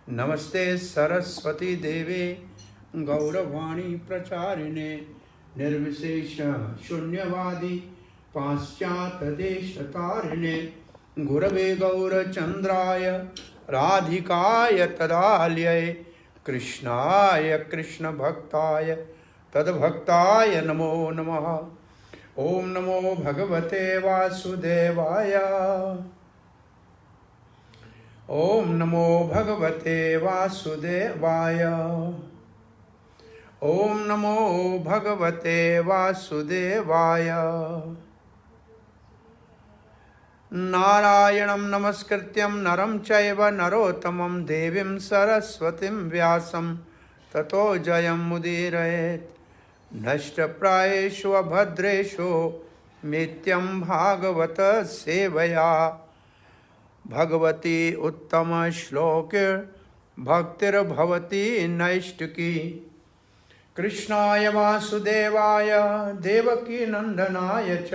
नमस्ते सरस्वती देवे गौरवाणी प्रचारिणे निर्विशेष शून्यवादी पाश्चात्य देश तारिणे गुरवे गौरचंद्राय राधिकाय तदालये कृष्णाय कृष्ण भक्ताय तद्भक्ताय नमो नमः। ओम नमो भगवते वासुदेवाय। ओम नमो भगवते वासुदेवाय। ओम नमो भगवते वासुदेवाय। नारायणं नमस्कृत्यं नरं चैव नरोत्तमं देवीं सरस्वतीं व्यासं ततो जयमुदीरयेत्। नष्टप्रायेषु अभद्रेषु नित्यं भागवत सेवया भगवती उत्तम श्लोक भक्तिर्भवती नैष्टिकी। कृष्णाय वासुदेवाय देवकी नंदनाय च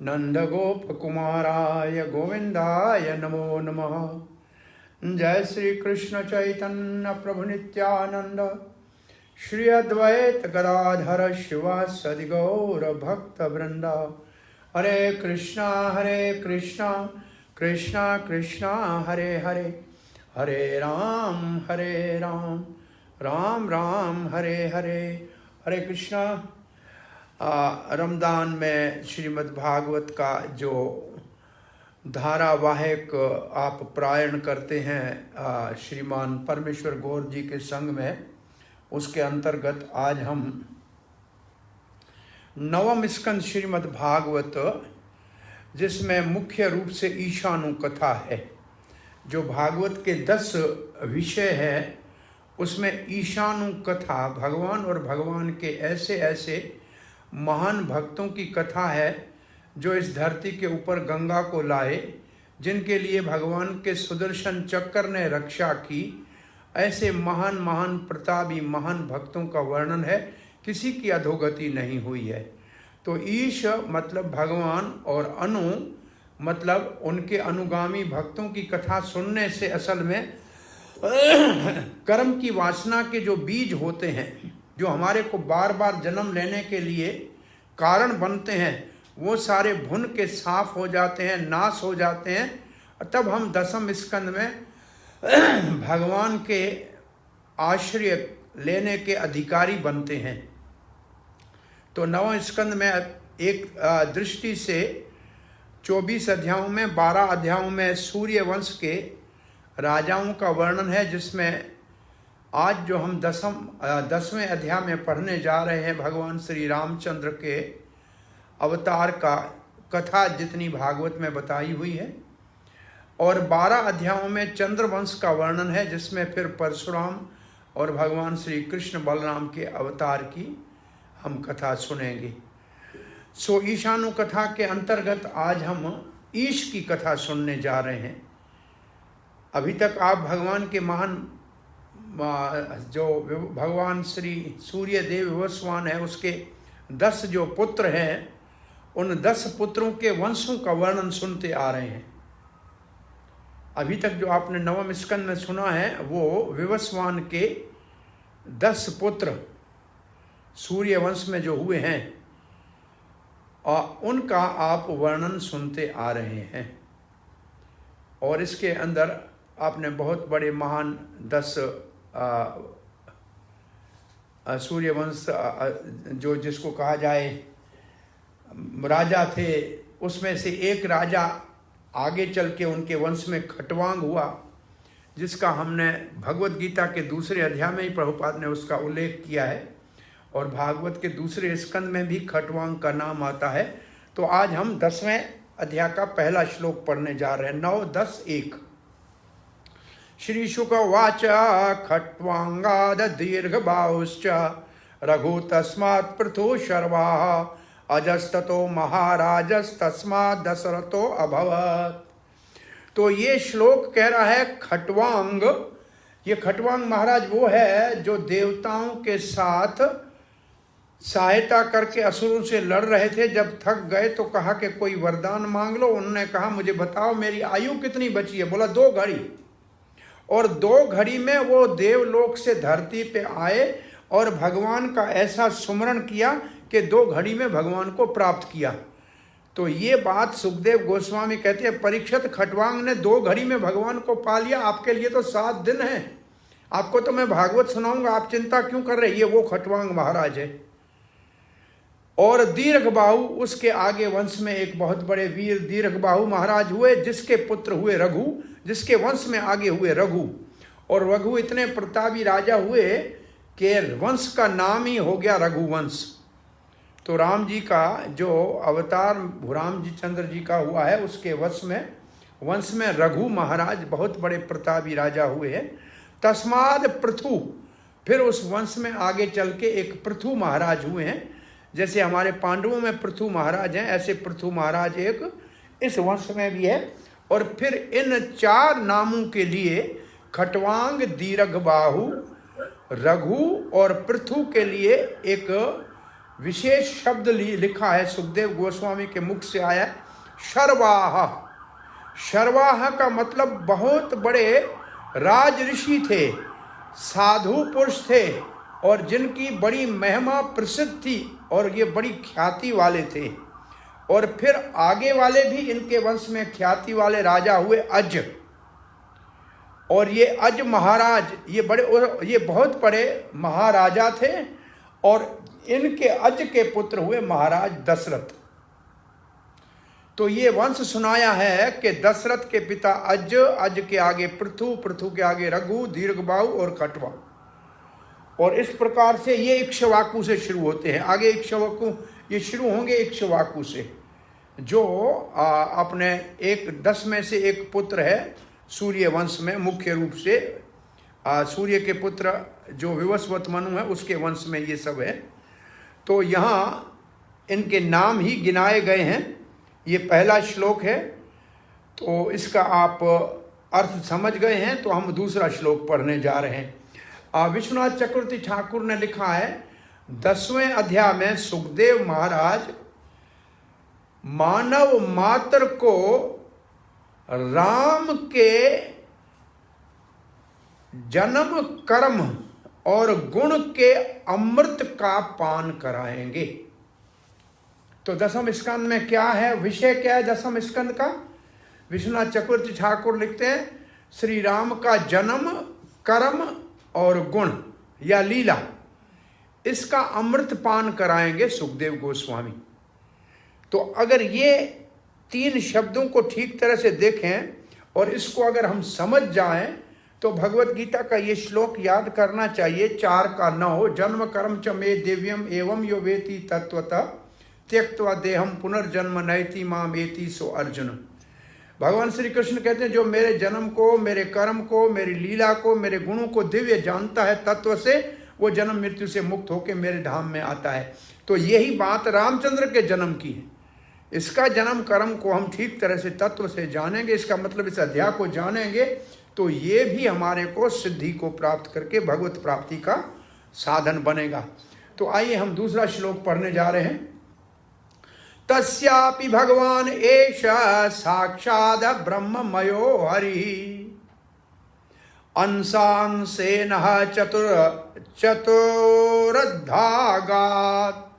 नंदगोपकुमाराय गोविंदाय नमो नमः। जय श्री कृष्ण चैतन्य प्रभु नित्यानंद श्री अद्वैत गदाधर शिवासदि गौर भक्त वृंदा। हरे कृष्णा कृष्णा कृष्णा हरे हरे, हरे राम राम राम हरे हरे। हरे कृष्णा। रमज़ान में श्रीमद् भागवत का जो धारावाहिक आप पारायण करते हैं श्रीमान परमेश्वर गौर जी के संग में, उसके अंतर्गत आज हम नवम स्कंद श्रीमद् भागवत, जिसमें मुख्य रूप से ईशानु कथा है, जो भागवत के 10 विषय है, उसमें ईशानु कथा भगवान और भगवान के ऐसे ऐसे महान भक्तों की कथा है जो इस धरती के ऊपर गंगा को लाए, जिनके लिए भगवान के सुदर्शन चक्र ने रक्षा की। ऐसे महान महान प्रतापी महान भक्तों का वर्णन है, किसी की अधोगति नहीं हुई है। तो ईश मतलब भगवान और अनु मतलब उनके अनुगामी भक्तों की कथा सुनने से असल में कर्म की वासना के जो बीज होते हैं, जो हमारे को बार बार जन्म लेने के लिए कारण बनते हैं, वो सारे भुन के साफ हो जाते हैं, नाश हो जाते हैं। तब हम दसम स्कंद में भगवान के आश्रय लेने के अधिकारी बनते हैं। तो नवम स्कंद में एक दृष्टि से 24 अध्यायों में 12 अध्यायों में सूर्य वंश के राजाओं का वर्णन है, जिसमें आज जो हम 10वें अध्याय में पढ़ने जा रहे हैं, भगवान श्री रामचंद्र के अवतार का कथा जितनी भागवत में बताई हुई है। और 12 अध्यायों में चंद्रवंश का वर्णन है, जिसमें फिर परशुराम और भगवान श्री कृष्ण बलराम के अवतार की हम कथा सुनेंगे। सो ईशानु कथा के अंतर्गत आज हम ईश की कथा सुनने जा रहे हैं। अभी तक आप भगवान के महान जो भगवान श्री सूर्य देव विवस्वान है, उसके 10 जो पुत्र हैं, उन 10 पुत्रों के वंशों का वर्णन सुनते आ रहे हैं। अभी तक जो आपने नवम स्कंद में सुना है, वो विवस्वान के 10 पुत्र सूर्य वंश में जो हुए हैं, और उनका आप वर्णन सुनते आ रहे हैं। और इसके अंदर आपने बहुत बड़े महान 10 सूर्यवंश जो जिसको कहा जाए राजा थे, उसमें से एक राजा आगे चल के उनके वंश में खटवांग हुआ, जिसका हमने भगवत गीता के दूसरे अध्याय में ही प्रभुपाद ने उसका उल्लेख किया है, और भागवत के दूसरे स्कंद में भी खटवांग का नाम आता है। तो आज हम 10वें अध्याय का पहला श्लोक पढ़ने जा रहे हैं। 9, 10, 1। श्री शुक वाच खट्वांगाद दीर्घबाहुश्च रघु तस्मात् पृथु शर्वा अजस्ततो महाराजस्तस्मात् दशरथो अभवत्। तो ये श्लोक कह रहा है खट्वांग, ये खट्वांग महाराज वो है जो देवताओं के साथ सहायता करके असुरों से लड़ रहे थे। जब थक गए तो कहा कि कोई वरदान मांग लो। उन्होंने कहा मुझे बताओ मेरी आयु कितनी बची है। बोला 2 घड़ी। और 2 घड़ी में वो देवलोक से धरती पे आए और भगवान का ऐसा सुमरण किया कि 2 घड़ी में भगवान को प्राप्त किया। तो ये बात सुखदेव गोस्वामी कहते हैं, परीक्षित खटवांग ने 2 घड़ी में भगवान को पा लिया, आपके लिए तो 7 दिन है। आपको तो मैं भागवत सुनाऊंगा, आप चिंता क्यों कर रहे हैं? ये वो खटवांग महाराज है। और दीर्घबाहु, उसके आगे वंश में एक बहुत बड़े वीर दीर्घबाहु महाराज हुए, जिसके पुत्र हुए रघु, जिसके वंश में आगे हुए रघु। और रघु इतने प्रतापी राजा हुए कि वंश का नाम ही हो गया रघुवंश। तो राम जी का जो अवतार राम जी चंद्र जी का हुआ है, उसके वंश में रघु महाराज बहुत बड़े प्रतापी राजा हुए हैं। तस्माद पृथु, फिर उस वंश में आगे चल के एक पृथु महाराज हुए हैं। जैसे हमारे पांडवों में पृथु महाराज हैं, ऐसे पृथु महाराज एक इस वंश में भी है। और फिर इन 4 नामों के लिए खटवांग, दीर्घबाहु, रघु और पृथु के लिए एक विशेष शब्द लिखा है, सुखदेव गोस्वामी के मुख से आया, शर्वाह। शर्वाह का मतलब बहुत बड़े राज ऋषि थे, साधु पुरुष थे, और जिनकी बड़ी महिमा प्रसिद्ध थी और ये बड़ी ख्याति वाले थे। और फिर आगे वाले भी इनके वंश में ख्याति वाले राजा हुए अज। और ये अज महाराज ये बहुत बड़े महाराजा थे, और इनके अज के पुत्र हुए महाराज दशरथ। तो ये वंश सुनाया है कि दशरथ के पिता अज, अज के आगे पृथु, पृथु के आगे रघु, दीर्घबाहु और खटवा। और इस प्रकार से ये इक्ष्वाकु से शुरू होते हैं। आगे इक्ष्वाकु ये शुरू होंगे इक्ष्वाकु से, जो अपने 10 में से एक पुत्र है सूर्य वंश में, मुख्य रूप से सूर्य के पुत्र जो विवस्वत मनु है उसके वंश में ये सब है। तो यहाँ इनके नाम ही गिनाए गए हैं। ये पहला श्लोक है, तो इसका आप अर्थ समझ गए हैं। तो हम दूसरा श्लोक पढ़ने जा रहे हैं। विश्वनाथ चक्रवर्ती ठाकुर ने लिखा है 10वें अध्याय में सुखदेव महाराज मानव मात्र को राम के जन्म, कर्म और गुण के अमृत का पान कराएंगे। तो 10वें स्कंद में क्या है, विषय क्या है 10वें स्कंद का? विश्वनाथ चक्रवर्ती ठाकुर लिखते हैं श्री राम का जन्म, कर्म और गुण या लीला, इसका अमृत पान कराएंगे सुखदेव गोस्वामी। तो अगर ये 3 शब्दों को ठीक तरह से देखें और इसको अगर हम समझ जाएं, तो भगवत गीता का ये श्लोक याद करना चाहिए, 4 का 9, जन्म कर्म च मे दिव्यम एवं यो वेति तत्वतः त्यक्त्वा देहम पुनर्जन्म नैति माम एति सो अर्जुन। भगवान श्री कृष्ण कहते हैं जो मेरे जन्म को, मेरे कर्म को, मेरी लीला को, मेरे गुणों को दिव्य जानता है तत्व से, वो जन्म मृत्यु से मुक्त होकर मेरे धाम में आता है। तो यही बात रामचंद्र के जन्म की है। इसका जन्म कर्म को हम ठीक तरह से तत्व से जानेंगे, इसका मतलब इस अध्याय को जानेंगे, तो ये भी हमारे को सिद्धि को प्राप्त करके भगवत प्राप्ति का साधन बनेगा। तो आइए हम दूसरा श्लोक पढ़ने जा रहे हैं। तस्यापि भगवान एष साक्षाद ब्रह्ममयो हरि अंशांशेन चतुरद्धागात्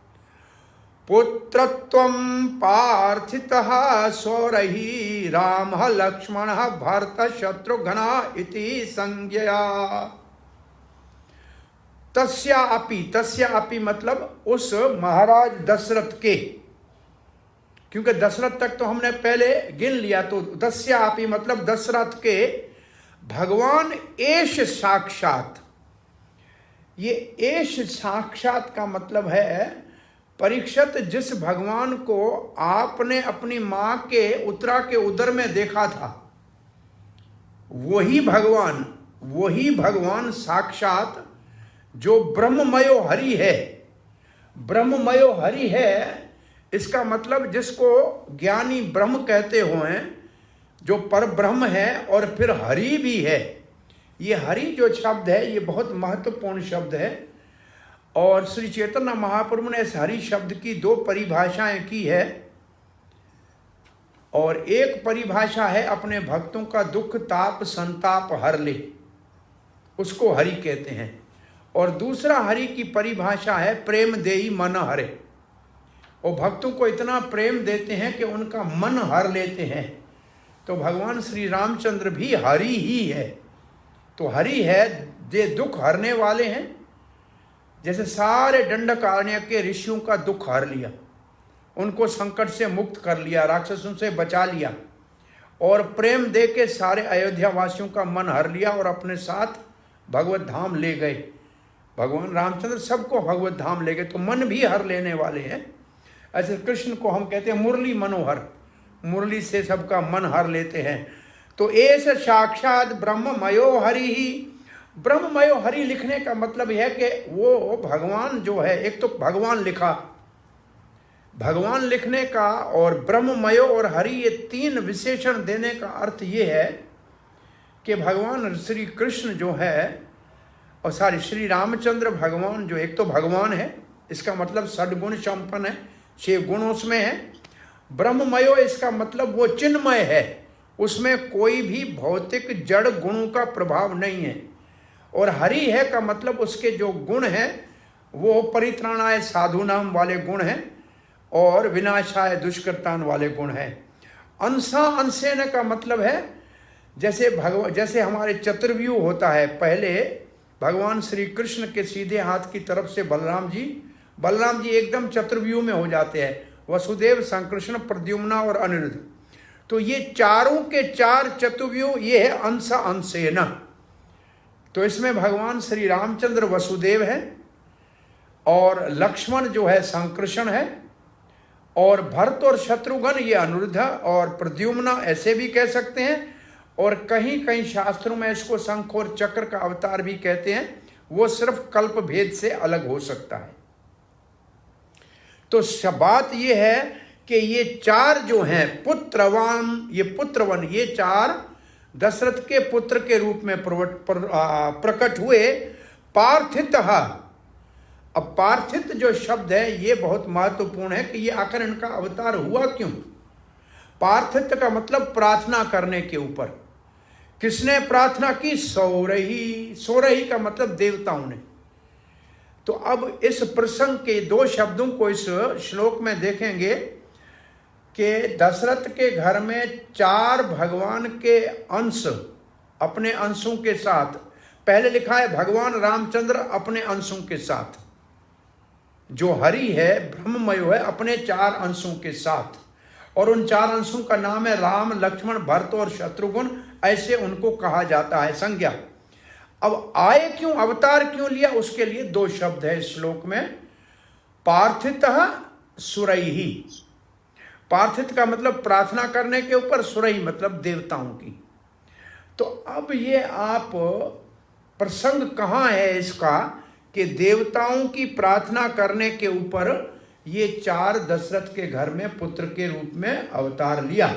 पुत्रत्वं पार्थितः सौरही रामः लक्ष्मणः भरतः शत्रुघ्नः इति संज्ञया। तस्या अपि मतलब उस महाराज दशरथ के, क्योंकि दशरथ तक तो हमने पहले गिन लिया, तो तस्या अपि मतलब दशरथ के भगवान एष साक्षात। ये एष साक्षात का मतलब है परीक्षित, जिस भगवान को आपने अपनी मां के उत्तरा के उदर में देखा था, वही भगवान साक्षात जो ब्रह्ममयो हरि है। ब्रह्ममयो हरि है इसका मतलब जिसको ज्ञानी ब्रह्म कहते हुए, जो पर ब्रह्म है और फिर हरि भी है। ये हरि जो शब्द है ये बहुत महत्वपूर्ण शब्द है, और श्री चैतन्य महाप्रभु ने इस हरि शब्द की 2 परिभाषाएं की है। और एक परिभाषा है अपने भक्तों का दुख ताप संताप हर ले। उसको हरि कहते हैं। और दूसरा हरि की परिभाषा है प्रेम देई मन हरे। और भक्तों को इतना प्रेम देते हैं कि उनका मन हर लेते हैं। तो भगवान श्री रामचंद्र भी हरि ही है। तो हरि है, ये दुख हरने वाले हैं। जैसे सारे दंडकारण्य के ऋषियों का दुख हर लिया, उनको संकट से मुक्त कर लिया, राक्षसों से बचा लिया, और प्रेम दे के सारे अयोध्या वासियों का मन हर लिया और अपने साथ भगवत धाम ले गए। भगवान रामचंद्र सबको भगवत धाम ले गए, तो मन भी हर लेने वाले हैं। ऐसे कृष्ण को हम कहते हैं मुरली मनोहर, मुरली से सबका मन हर लेते हैं। तो एस साक्षात ब्रह्ममयो हरि ही। ब्रह्ममयो हरि लिखने का मतलब है कि वो भगवान जो है, एक तो भगवान लिखा, भगवान लिखने का, और ब्रह्ममयो और हरि, ये तीन विशेषण देने का अर्थ ये है कि भगवान श्री कृष्ण जो है, और श्री रामचंद्र भगवान जो एक तो भगवान है, इसका मतलब सद्गुण संपन्न है, 6 गुण उसमें है। ब्रह्ममयो इसका मतलब वो चिन्मय है, उसमें कोई भी भौतिक जड़ गुणों का प्रभाव नहीं है। और हरि है का मतलब उसके जो गुण हैं वो परित्राणाय साधुनाम वाले गुण हैं और विनाशाय दुष्कृतान वाले गुण हैं। अंसा अंशेन का मतलब है जैसे हमारे चतुर्व्यूह होता है, पहले भगवान श्री कृष्ण के सीधे हाथ की तरफ से बलराम जी एकदम चतुर्व्यूह में हो जाते हैं, वसुदेव, संकृष्ण, प्रद्युम्ना और अनिरुद्ध। तो ये चारों के 4 चतुर्व्यूह, ये है अंसा अंशेन। तो इसमें भगवान श्री रामचंद्र वसुदेव है, और लक्ष्मण जो है संकृष्ण है, और भरत और शत्रुघ्न ये अनिरुद्ध और प्रद्युम्ना ऐसे भी कह सकते हैं। और कहीं कहीं शास्त्रों में इसको शंख और चक्र का अवतार भी कहते हैं, वो सिर्फ कल्प भेद से अलग हो सकता है। तो बात ये है कि ये 4 जो हैं पुत्रवन, ये 4 दशरथ के पुत्र के रूप में प्रकट हुए। पार्थित, अब पार्थित जो शब्द है ये बहुत महत्वपूर्ण है कि ये आखिर इनका अवतार हुआ क्यों। पार्थित का मतलब प्रार्थना करने के ऊपर। किसने प्रार्थना की? सौरही का मतलब देवताओं ने। तो अब इस प्रसंग के 2 शब्दों को इस श्लोक में देखेंगे कि दशरथ के घर में 4 भगवान के अंश अपने अंशों के साथ, पहले लिखा है भगवान रामचंद्र अपने अंशों के साथ, जो हरि है ब्रह्ममय है अपने 4 अंशों के साथ, और उन 4 अंशों का नाम है राम, लक्ष्मण, भरत और शत्रुघ्न, ऐसे उनको कहा जाता है संज्ञा। अब आए क्यों, अवतार क्यों लिया, उसके लिए 2 शब्द है इस श्लोक में। पार्थितः सुरैहि, पार्थित का मतलब प्रार्थना करने के ऊपर, सुरैहि मतलब देवताओं की। तो अब ये आप प्रसंग कहाँ है इसका कि देवताओं की प्रार्थना करने के ऊपर ये 4 दशरथ के घर में पुत्र के रूप में अवतार लिया।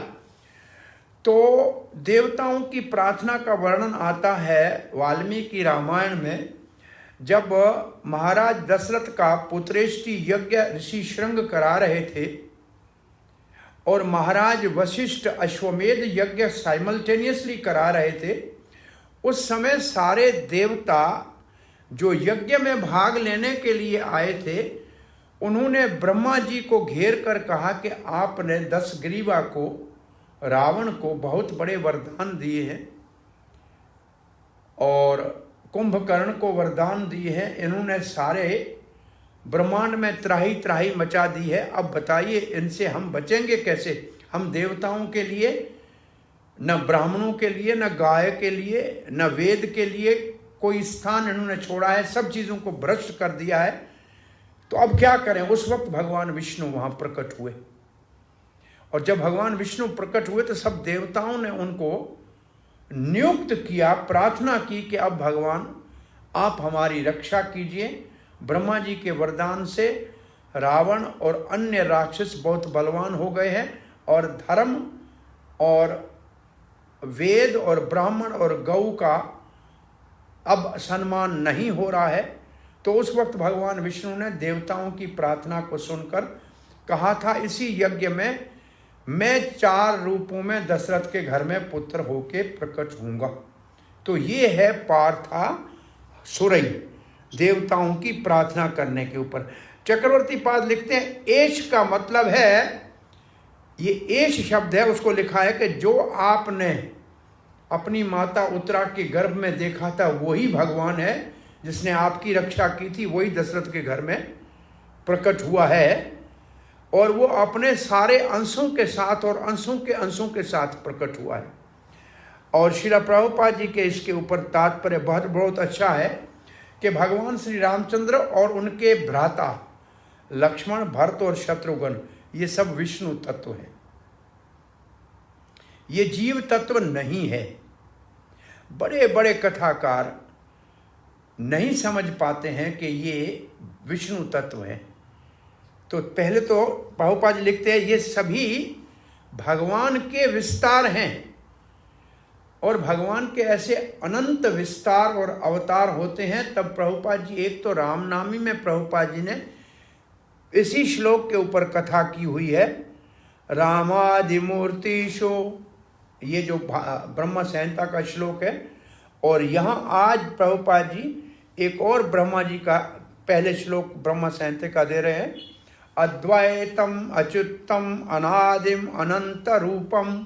तो देवताओं की प्रार्थना का वर्णन आता है वाल्मीकि रामायण में, जब महाराज दशरथ का पुत्रेष्टि यज्ञ ऋषि श्रृंग करा रहे थे और महाराज वशिष्ठ अश्वमेध यज्ञ साइमल्टेनियसली करा रहे थे। उस समय सारे देवता जो यज्ञ में भाग लेने के लिए आए थे, उन्होंने ब्रह्मा जी को घेर कर कहा कि आपने 10 ग्रीवा को, रावण को बहुत बड़े वरदान दिए हैं और कुंभकर्ण को वरदान दिए हैं, इन्होंने सारे ब्रह्मांड में त्राही त्राही मचा दी है। अब बताइए इनसे हम बचेंगे कैसे? हम देवताओं के लिए, न ब्राह्मणों के लिए, न गाय के लिए, न वेद के लिए कोई स्थान इन्होंने छोड़ा है, सब चीज़ों को भ्रष्ट कर दिया है। तो अब क्या करें? उस वक्त भगवान विष्णु वहाँ प्रकट हुए, और जब भगवान विष्णु प्रकट हुए तो सब देवताओं ने उनको नियुक्त किया, प्रार्थना की कि अब भगवान आप हमारी रक्षा कीजिए। ब्रह्मा जी के वरदान से रावण और अन्य राक्षस बहुत बलवान हो गए हैं, और धर्म और वेद और ब्राह्मण और गौ का अब सम्मान नहीं हो रहा है। तो उस वक्त भगवान विष्णु ने देवताओं की प्रार्थना को सुनकर कहा था, इसी यज्ञ में मैं 4 रूपों में दशरथ के घर में पुत्र होके प्रकट होऊंगा। तो ये है पार्था सुरई, देवताओं की प्रार्थना करने के ऊपर। चक्रवर्ती पाद लिखते हैं एश का मतलब है, ये एश शब्द है, उसको लिखा है कि जो आपने अपनी माता उत्तरा के गर्भ में देखा था वही भगवान है, जिसने आपकी रक्षा की थी वही दशरथ के घर में प्रकट हुआ है, और वो अपने सारे अंशों के साथ और अंशों के साथ प्रकट हुआ है। और श्रील प्रभुपाद जी के इसके ऊपर तात्पर्य बहुत अच्छा है कि भगवान श्री रामचंद्र और उनके भ्राता लक्ष्मण, भरत और शत्रुघ्न ये सब विष्णु तत्व हैं, ये जीव तत्व नहीं है। बड़े बड़े कथाकार नहीं समझ पाते हैं कि ये विष्णु तत्व है। तो पहले तो प्रभुपाद जी लिखते हैं ये सभी भगवान के विस्तार हैं, और भगवान के ऐसे अनंत विस्तार और अवतार होते हैं। तब प्रभुपाद जी, एक तो रामनामी में प्रभुपाद जी ने इसी श्लोक के ऊपर कथा की हुई है, रामादिमूर्तिषु, ये जो ब्रह्म संहिता का श्लोक है। और यहाँ आज प्रभुपाद जी एक और ब्रह्मा जी का पहले श्लोक ब्रह्म संहिता का दे रहे हैं, अद्वैतम अच्युतम अनादिम अनंत रूपम।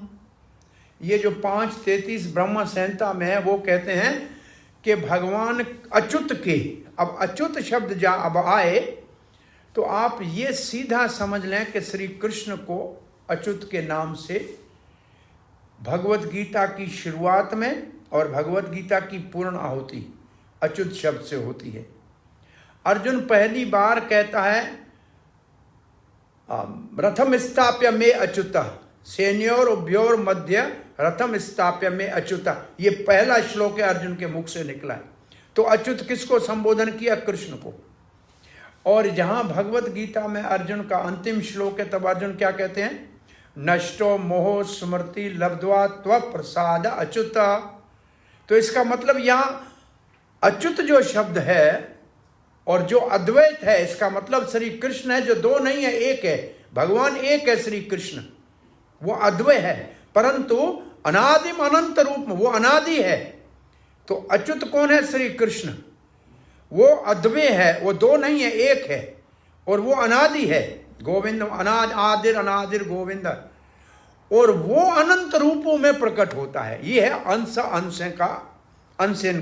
ये जो 5:33 ब्रह्म संहिता में है वो कहते हैं कि भगवान अच्युत के, अब अच्युत शब्द अब आए तो आप ये सीधा समझ लें कि श्री कृष्ण को अच्युत के नाम से भगवत गीता की शुरुआत में और भगवत गीता की पूर्ण आहुति अच्युत शब्द से होती है। अर्जुन पहली बार कहता है रथम स्थाप्य में अच्युता, सेन्योर उभयोर मध्य रथम स्थाप्य में अच्युता, ये पहला श्लोक है अर्जुन के मुख से निकला है। तो अच्युत किसको संबोधन किया? कृष्ण को। और जहां भगवत गीता में अर्जुन का अंतिम श्लोक है तब अर्जुन क्या कहते हैं? नष्टो मोह स्मृति लब्ध्वा त्व प्रसाद अच्युता। तो इसका मतलब यहां अच्युत जो शब्द है और जो अद्वैत है, इसका मतलब श्री कृष्ण है, जो दो नहीं है, एक है। भगवान एक है श्री कृष्ण, वो अद्वैत है, परंतु अनादिम अनंत रूप में वो अनादि है। तो अच्युत कौन है? श्री कृष्ण। वो अद्वैत है, वो दो नहीं है, एक है, और वो अनादि है। गोविंद आदिर अनादिर गोविंद, और वो अनंत रूपों में प्रकट होता है। ये है अंश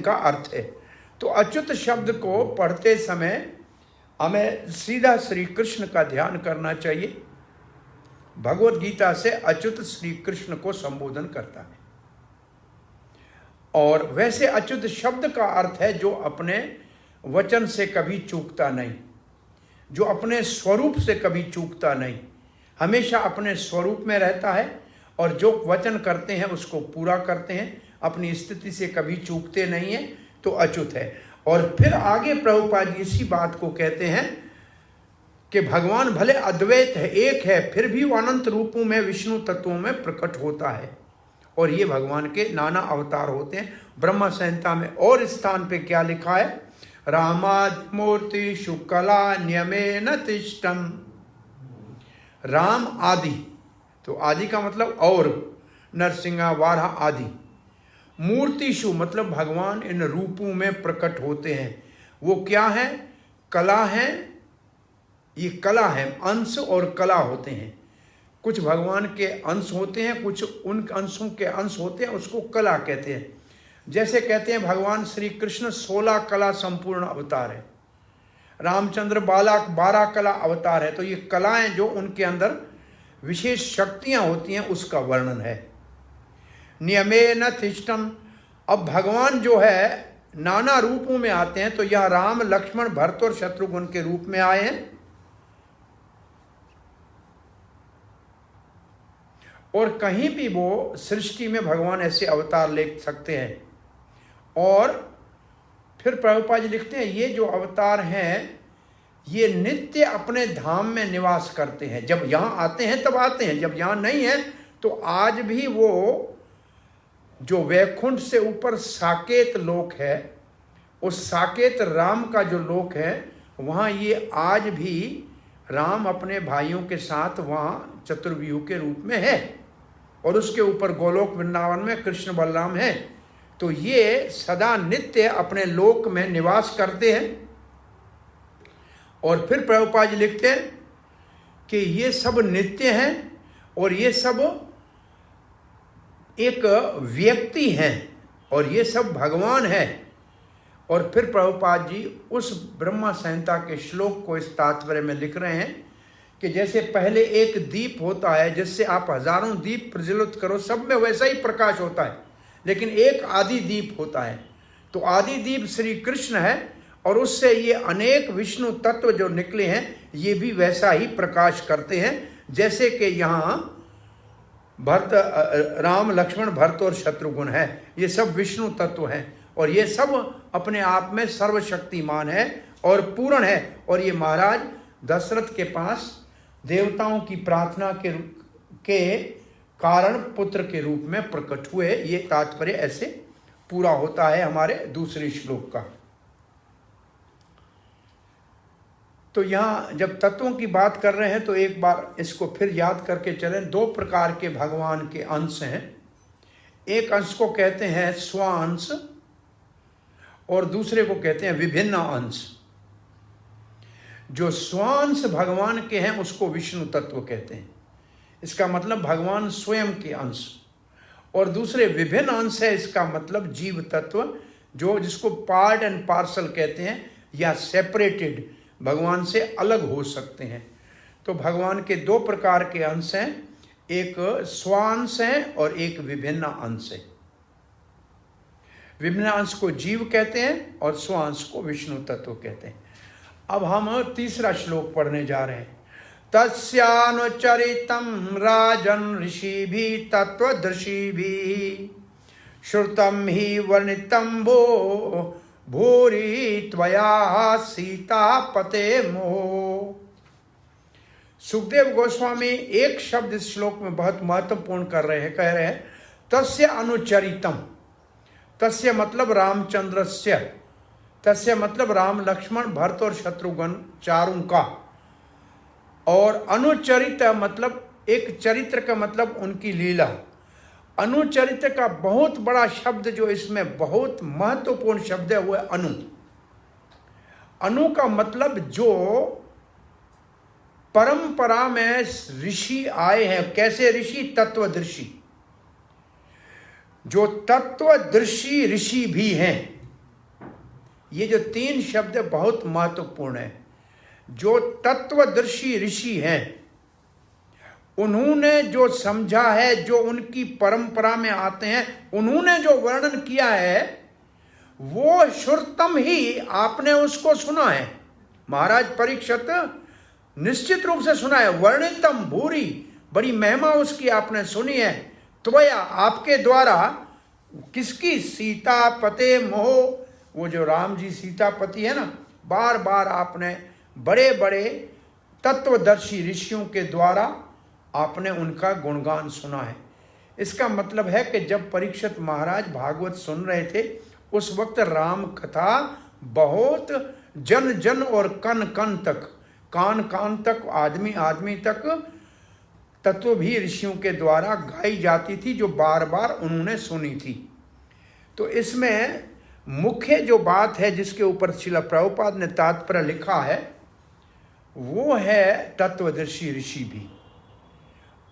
का अर्थ है। तो अच्युत शब्द को पढ़ते समय हमें सीधा श्री कृष्ण का ध्यान करना चाहिए। भगवत गीता से अच्युत श्री कृष्ण को संबोधन करता है। और वैसे अच्युत शब्द का अर्थ है जो अपने वचन से कभी चूकता नहीं, जो अपने स्वरूप से कभी चूकता नहीं, हमेशा अपने स्वरूप में रहता है, और जो वचन करते हैं उसको पूरा करते हैं, अपनी स्थिति से कभी चूकते नहीं हैं, तो अच्युत है। और फिर आगे प्रभुपाद जी इसी बात को कहते हैं कि भगवान भले अद्वैत है, एक है, फिर भी वो अनंत रूपों में विष्णु तत्वों में प्रकट होता है, और ये भगवान के नाना अवतार होते हैं। ब्रह्म संहिता में और स्थान पे क्या लिखा है? रामादिमूर्ति शुक्ला नियमेन तिष्ठम। राम आदि, तो आदि का मतलब और, नरसिंहा वारा आदि। मूर्तिषु मतलब भगवान इन रूपों में प्रकट होते हैं। वो क्या है? कला है, ये कला है, अंश और कला होते हैं। कुछ भगवान के अंश होते हैं, कुछ उन अंशों के अंश होते हैं, उसको कला कहते हैं। जैसे कहते हैं भगवान श्री कृष्ण 16 कला संपूर्ण अवतार है, रामचंद्र 12 कला अवतार है। तो ये कलाएं जो उनके अंदर विशेष शक्तियां होती हैं उसका वर्णन है। नियमेन तिष्ठम, अब भगवान जो है नाना रूपों में आते हैं, तो यह राम लक्ष्मण भरत और शत्रुघ्न के रूप में आए हैं। और कहीं भी वो सृष्टि में भगवान ऐसे अवतार ले सकते हैं। और फिर प्रभुपाद जी लिखते हैं ये जो अवतार हैं ये नित्य अपने धाम में निवास करते हैं। जब यहाँ आते हैं तब आते हैं, जब यहाँ नहीं है तो आज भी वो जो वैकुंठ से ऊपर साकेत लोक है, उस साकेत राम का जो लोक है, वहाँ ये आज भी राम अपने भाइयों के साथ वहाँ चतुर्व्यूह के रूप में है। और उसके ऊपर गोलोक वृंदावन में कृष्ण बलराम है। तो ये सदा नित्य अपने लोक में निवास करते हैं। और फिर प्रभुपाद जी लिखते हैं कि ये सब नित्य हैं और ये सब एक व्यक्ति हैं और ये सब भगवान है। और फिर प्रभुपाद जी उस ब्रह्मा संहिता के श्लोक को इस तात्पर्य में लिख रहे हैं कि जैसे पहले एक दीप होता है जिससे आप हजारों दीप प्रज्वलित करो, सब में वैसा ही प्रकाश होता है, लेकिन एक आदि दीप होता है। तो आदि दीप श्री कृष्ण है और उससे ये अनेक विष्णु तत्व जो निकले हैं ये भी वैसा ही प्रकाश करते हैं जैसे कि यहाँ भरत, राम, लक्ष्मण, भरत और शत्रुघ्न है। ये सब विष्णु तत्व हैं और ये सब अपने आप में सर्वशक्तिमान है और पूर्ण है। और ये महाराज दशरथ के पास देवताओं की प्रार्थना के कारण पुत्र के रूप में प्रकट हुए। ये तात्पर्य ऐसे पूरा होता है हमारे दूसरे श्लोक का। तो यहाँ जब तत्वों की बात कर रहे हैं तो एक बार इसको फिर याद करके चलें। दो प्रकार के भगवान के अंश हैं। एक अंश को कहते हैं स्वांश और दूसरे को कहते हैं विभिन्न अंश। जो स्वांश भगवान के हैं उसको विष्णु तत्व कहते हैं, इसका मतलब भगवान स्वयं के अंश। और दूसरे विभिन्न अंश है, इसका मतलब जीव तत्व, जो जिसको पार्ट एंड पार्सल कहते हैं या सेपरेटेड, भगवान से अलग हो सकते हैं। तो भगवान के दो प्रकार के अंश हैं, एक स्वांश है और एक विभिन्न अंश है। विभिन्न अंश को जीव कहते हैं और स्वांश को विष्णु तत्व कहते हैं। अब हम तीसरा श्लोक पढ़ने जा रहे हैं। तस्यानुचरितं राजन् ऋषिभिः तत्त्वदर्शिभिः श्रुतं हि वर्णितं भो भूरि त्वया सीतापते मोह। सुखदेव गोस्वामी एक शब्द इस श्लोक में बहुत महत्वपूर्ण कर रहे हैं, कह रहे हैं तस्य अनुचरितम। तस्य मतलब रामचंद्रस्य, तस्य मतलब राम, लक्ष्मण, भरत और शत्रुघ्न चारों का। और अनुचरित मतलब एक चरित्र का मतलब उनकी लीला। अनुचरित का बहुत बड़ा शब्द जो इसमें बहुत महत्वपूर्ण शब्द है वो है अनु। अनु का मतलब जो परंपरा में ऋषि आए हैं। कैसे ऋषि? तत्वदर्शी। जो तत्वदर्शी ऋषि भी हैं। ये जो तीन शब्द बहुत महत्वपूर्ण है। जो तत्वदर्शी ऋषि हैं उन्होंने जो समझा है, जो उनकी परंपरा में आते हैं, उन्होंने जो वर्णन किया है वो श्रुतम ही आपने उसको सुना है। महाराज परीक्षित निश्चित रूप से सुना है। वर्णितम भूरी, बड़ी महिमा उसकी आपने सुनी है। त्वया आपके द्वारा, किसकी? सीतापते मोह, वो जो राम जी सीतापति है ना, बार बार आपने बड़े बड़े तत्वदर्शी ऋषियों के द्वारा आपने उनका गुणगान सुना है। इसका मतलब है कि जब परीक्षित महाराज भागवत सुन रहे थे उस वक्त राम कथा बहुत जन जन और कन कन तक, कान कान तक, आदमी आदमी तक तत्व भी ऋषियों के द्वारा गाई जाती थी, जो बार बार उन्होंने सुनी थी। तो इसमें मुख्य जो बात है जिसके ऊपर श्रील प्रभुपाद ने तात्पर्य लिखा है वो है तत्वदर्शी ऋषि भी।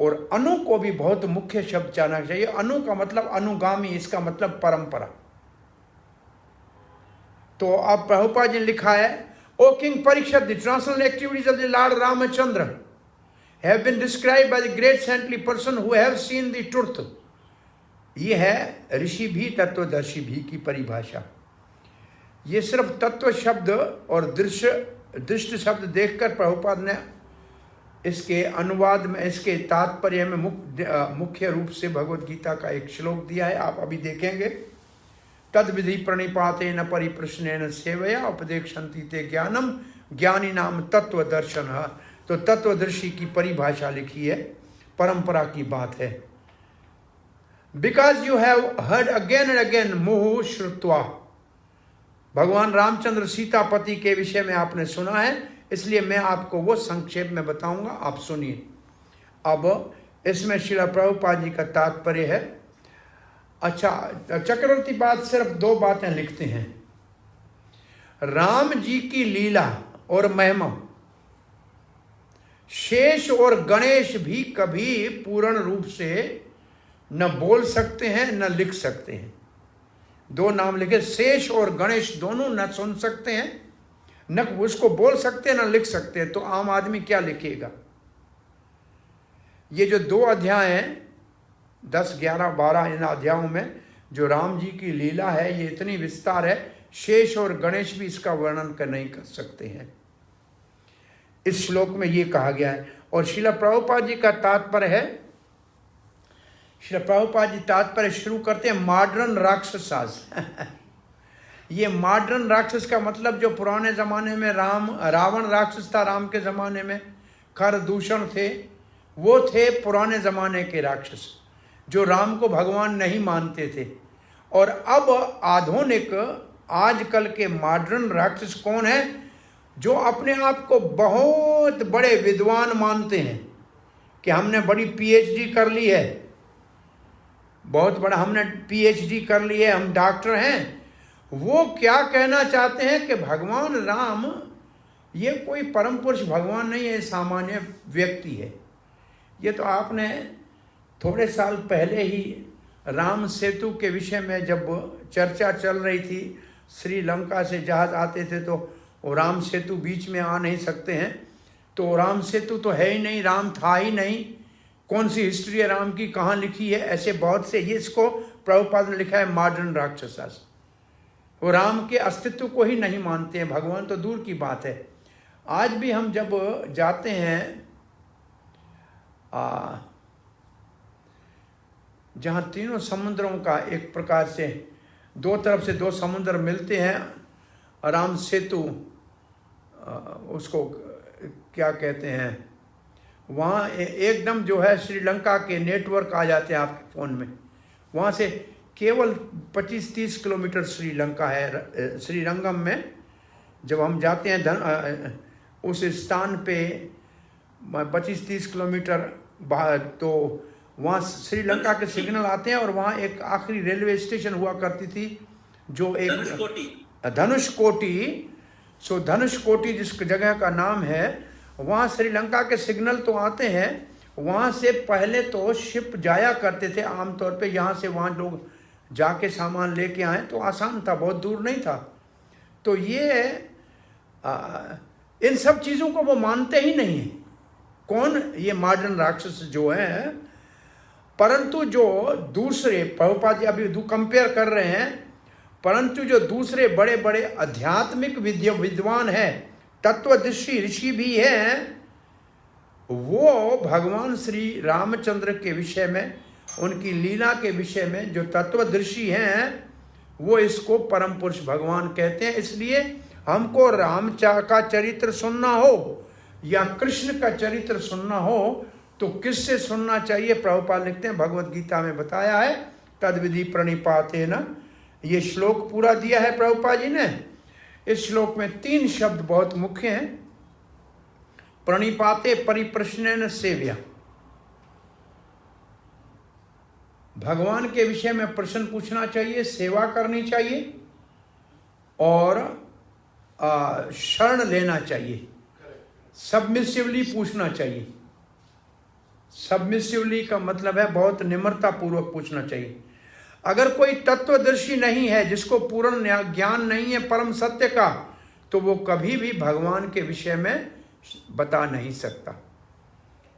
और अनु को भी बहुत मुख्य शब्द जाना चाहिए। अनु का मतलब अनुगामी, इसका मतलब परंपरा। तो अब प्रभुपाद जी ने लिखा है, O king Parikshit, the transcendental activities of the Lord Ramachandra have been described by the great saintly person who have seen the truth। ये है ऋषि भी तत्वदर्शी भी की परिभाषा। ये सिर्फ तत्व शब्द और दृष्ट शब्द देखकर प्रभुपाद ने इसके अनुवाद में, इसके तात्पर्य में मुख्य रूप से भगवत गीता का एक श्लोक दिया है, आप अभी देखेंगे। तद विधि प्रणिपातेन परिप्रश्नेन सेवया उपदेक्षन्ति ते ज्ञानम ज्ञानी नाम तत्वदर्शन। तो तत्वदर्शी की परिभाषा लिखी है, परंपरा की बात है। Because you have heard again and again मुहु श्रुत्वा, भगवान रामचंद्र सीतापति के विषय में आपने सुना है, इसलिए मैं आपको वो संक्षेप में बताऊंगा, आप सुनिए। अब इसमें श्रील प्रभुपाद जी का तात्पर्य है, अच्छा, चक्रवर्ती बात सिर्फ दो बातें लिखते हैं, राम जी की लीला और महिमा शेष और गणेश भी कभी पूर्ण रूप से न बोल सकते हैं न लिख सकते हैं। दो नाम लिखे, शेष और गणेश दोनों न सुन सकते हैं, न उसको बोल सकते हैं न लिख सकते हैं। तो आम आदमी क्या लिखेगा? ये जो दो अध्याय हैं 10, 11, 12 इन अध्यायों में जो राम जी की लीला है ये इतनी विस्तार है, शेष और गणेश भी इसका वर्णन कर नहीं कर सकते हैं। इस श्लोक में ये कहा गया है। और श्रील प्रभुपाद जी का तात्पर्य है, श्रील प्रभुपाद जी तात्पर्य शुरू करते हैं मॉडर्न राक्षसास ये मॉडर्न राक्षस का मतलब जो पुराने ज़माने में रावण राक्षस था, राम के ज़माने में खर दूषण थे, वो थे पुराने ज़माने के राक्षस जो राम को भगवान नहीं मानते थे। और अब आधुनिक आजकल के मॉडर्न राक्षस कौन है? जो अपने आप को बहुत बड़े विद्वान मानते हैं कि हमने बड़ी पीएचडी कर ली है, बहुत बड़ा हमने पीएचडी कर ली है, हम डॉक्टर हैं। वो क्या कहना चाहते हैं कि भगवान राम ये कोई परम पुरुष भगवान नहीं है, सामान्य व्यक्ति है। ये तो आपने थोड़े साल पहले ही राम सेतु के विषय में जब चर्चा चल रही थी, श्रीलंका से जहाज आते थे तो वो राम सेतु बीच में आ नहीं सकते हैं, तो राम सेतु तो है ही नहीं, राम था ही नहीं, कौन सी हिस्ट्री है राम की, कहाँ लिखी है, ऐसे बहुत से, ये इसको प्रभुपाद ने लिखा है मॉडर्न राक्षसास। वो राम के अस्तित्व को ही नहीं मानते हैं, भगवान तो दूर की बात है। आज भी हम जब जाते हैं जहाँ तीनों समुद्रों का एक प्रकार से दो तरफ से दो समुद्र मिलते हैं, राम सेतु उसको क्या कहते हैं, वहाँ एकदम जो है श्रीलंका के नेटवर्क आ जाते हैं आपके फ़ोन में। वहाँ से केवल 25-30 किलोमीटर श्रीलंका है। श्रीरंगम में जब हम जाते हैं उस स्थान पे 25-30 किलोमीटर बाहर, तो वहाँ श्रीलंका के सिग्नल आते हैं। और वहाँ एक आखिरी रेलवे स्टेशन हुआ करती थी जो एक धनुषकोटी, सो धनुषकोटी जिस जगह का नाम है, वहाँ श्रीलंका के सिग्नल तो आते हैं। वहाँ से पहले तो शिप जाया करते थे आमतौर पे, यहाँ से वहाँ लोग जाके सामान लेके आए तो आसान था, बहुत दूर नहीं था। तो ये इन सब चीज़ों को वो मानते ही नहीं हैं। कौन? ये मॉडर्न राक्षस जो हैं। परंतु जो दूसरे, प्रभुपाद जी अभी कंपेयर कर रहे हैं, परंतु जो दूसरे बड़े बड़े आध्यात्मिक विद्वान हैं, तत्वदर्शी ऋषि भी हैं, वो भगवान श्री रामचंद्र के विषय में, उनकी लीला के विषय में जो तत्वदर्शी हैं, वो इसको परम पुरुष भगवान कहते हैं। इसलिए हमको राम का चरित्र सुनना हो या कृष्ण का चरित्र सुनना हो तो किससे सुनना चाहिए? प्रभुपाद लिखते हैं, भगवत गीता में बताया है, तद विधि प्रणिपातेन। ये श्लोक पूरा दिया है प्रभुपाद जी ने। इस श्लोक में 3 शब्द बहुत मुख्य हैं। प्रणिपाते परिप्रश्नेन सेव्या, भगवान के विषय में प्रश्न पूछना चाहिए, सेवा करनी चाहिए और शरण लेना चाहिए, सबमिसिवली पूछना चाहिए। सबमिसिवली का मतलब है बहुत निम्रता पूर्वक पूछना चाहिए। अगर कोई तत्वदर्शी नहीं है, जिसको पूर्ण ज्ञान नहीं है परम सत्य का, तो वो कभी भी भगवान के विषय में बता नहीं सकता।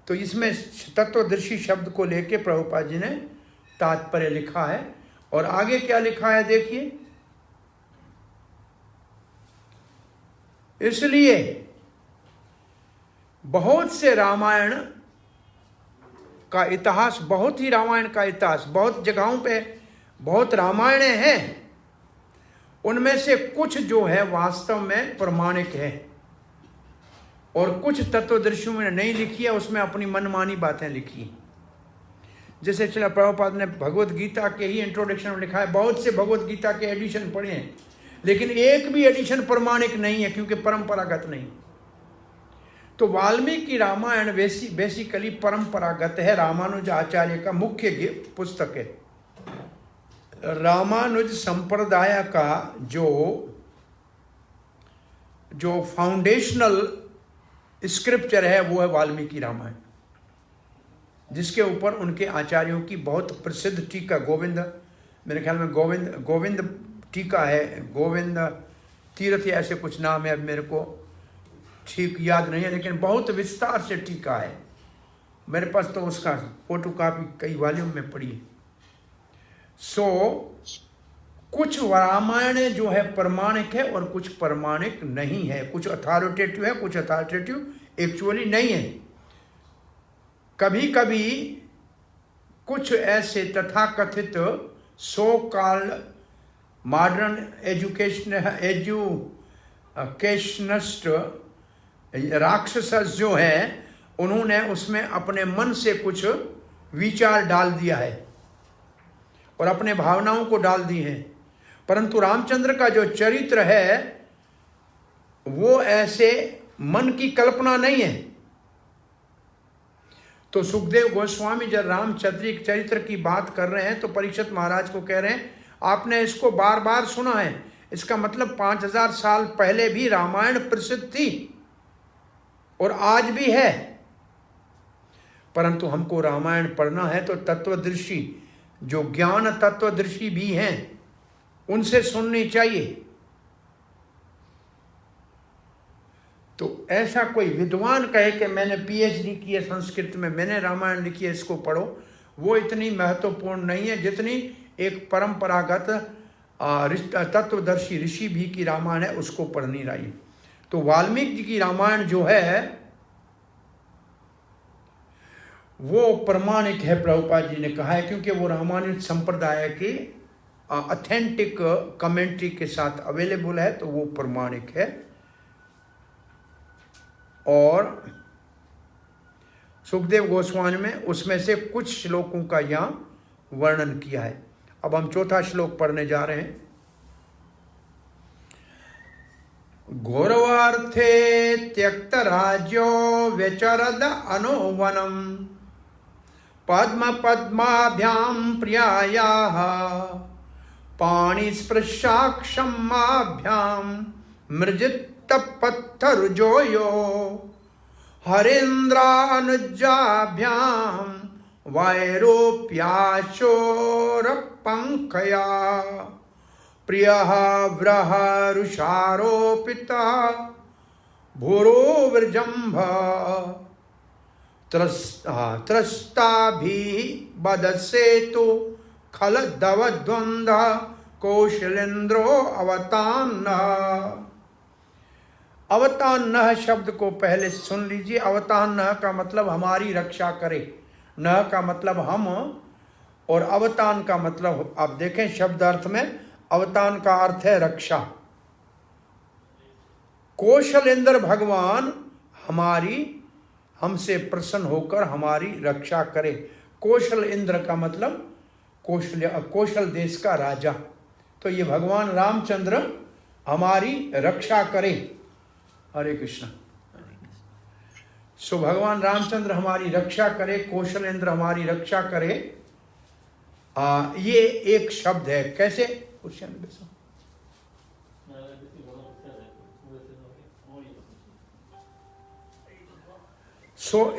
तो इसमें तत्वदर्शी शब्द को लेके प्रभुपाद जी ने तात्पर्य लिखा है। और आगे क्या लिखा है देखिए, इसलिए बहुत से रामायण का इतिहास, बहुत ही रामायण का इतिहास, बहुत जगहों पे बहुत रामायण हैं, उनमें से कुछ जो है वास्तव में प्रमाणिक है और कुछ तत्वदर्शियों ने नहीं लिखी है, उसमें अपनी मनमानी बातें लिखी। जैसे श्रील प्रभुपाद ने भगवत गीता के ही इंट्रोडक्शन में लिखा है, बहुत से भगवत गीता के एडिशन पढ़े हैं, लेकिन एक भी एडिशन प्रमाणिक नहीं है, क्योंकि परंपरागत नहीं। तो वाल्मीकि रामायण बेसिकली परंपरागत है, रामानुज आचार्य का मुख्य पुस्तक है। रामानुज संप्रदाय का जो फाउंडेशनल स्क्रिप्चर है वो है वाल्मीकि रामायण, जिसके ऊपर उनके आचार्यों की बहुत प्रसिद्ध टीका, गोविंद, मेरे ख्याल में गोविंद टीका है, गोविंद तीर्थ या ऐसे कुछ नाम है, अब मेरे को ठीक याद नहीं है, लेकिन बहुत विस्तार से टीका है। मेरे पास तो उसका फोटो कॉपी कई वॉल्यूम में पड़ी है। कुछ रामायण जो है प्रमाणिक है और कुछ प्रमाणिक नहीं है, कुछ अथॉरिटेटिव है, कुछ अथॉरिटेटिव एक्चुअली नहीं है। कभी कभी कुछ ऐसे तथाकथित सो कॉल्ड मॉडर्न एजुकेशनिस्ट राक्षस जो हैं, उन्होंने उसमें अपने मन से कुछ विचार डाल दिया है और अपने भावनाओं को डाल दी हैं, परंतु रामचंद्र का जो चरित्र है वो ऐसे मन की कल्पना नहीं है। तो सुखदेव गोस्वामी जब रामचंद्र चरित्र की बात कर रहे हैं तो परीक्षित महाराज को कह रहे हैं आपने इसको बार बार सुना है, इसका मतलब 5000 साल पहले भी रामायण प्रसिद्ध थी और आज भी है, परंतु हमको रामायण पढ़ना है तो तत्वदर्शी, जो ज्ञान तत्वदर्शी भी हैं, उनसे सुननी चाहिए। तो ऐसा कोई विद्वान कहे कि मैंने पीएचडी की है संस्कृत में, मैंने रामायण लिखी है, इसको पढ़ो, वो इतनी महत्वपूर्ण नहीं है जितनी एक परंपरागत तत्वदर्शी ऋषि भी की रामायण है उसको पढ़नी चाहिए। तो वाल्मीकि जी की रामायण जो है वो प्रमाणिक है, प्रभुपाद जी ने कहा है, क्योंकि वो रामानुज संप्रदाय के ऑथेंटिक कमेंट्री के साथ अवेलेबल है, तो वो प्रमाणिक है। और सुखदेव गोस्वामी में उसमें से कुछ श्लोकों का यहाँ वर्णन किया है। अब हम चौथा श्लोक पढ़ने जा रहे हैं। घोरवार्थे त्यक्त राज्यो व्यचरद अनुवनम पद्म पद्माभ्याम प्रियायाः पाणिस्पृशाक्षमाभ्याम मृजित पत्थरुजोयो हरेन्द्रानुजाभ्याम वैरोप्याशोरपंखया प्रियः व्रहरुषारोपिता भूरो वृजंभ त्रस्ताभिः बदसेतु खलदवद्वन्द्व कौशलेन्द्रो अवतान्नः। अवतान्नः शब्द को पहले सुन लीजिए। अवतान्नः का मतलब हमारी रक्षा करे, न का मतलब हम, और अवतान का मतलब आप देखें शब्द अर्थ में, अवतान का अर्थ है रक्षा। कौशलेंद्र भगवान हमसे प्रसन्न होकर हमारी रक्षा करे। कौशल इंद्र का मतलब कौशल देश का राजा। तो ये भगवान रामचंद्र हमारी रक्षा करे। हरे कृष्ण। सो भगवान रामचंद्र हमारी रक्षा करे, कौशल इंद्र हमारी रक्षा करे। ये एक शब्द है। कैसे?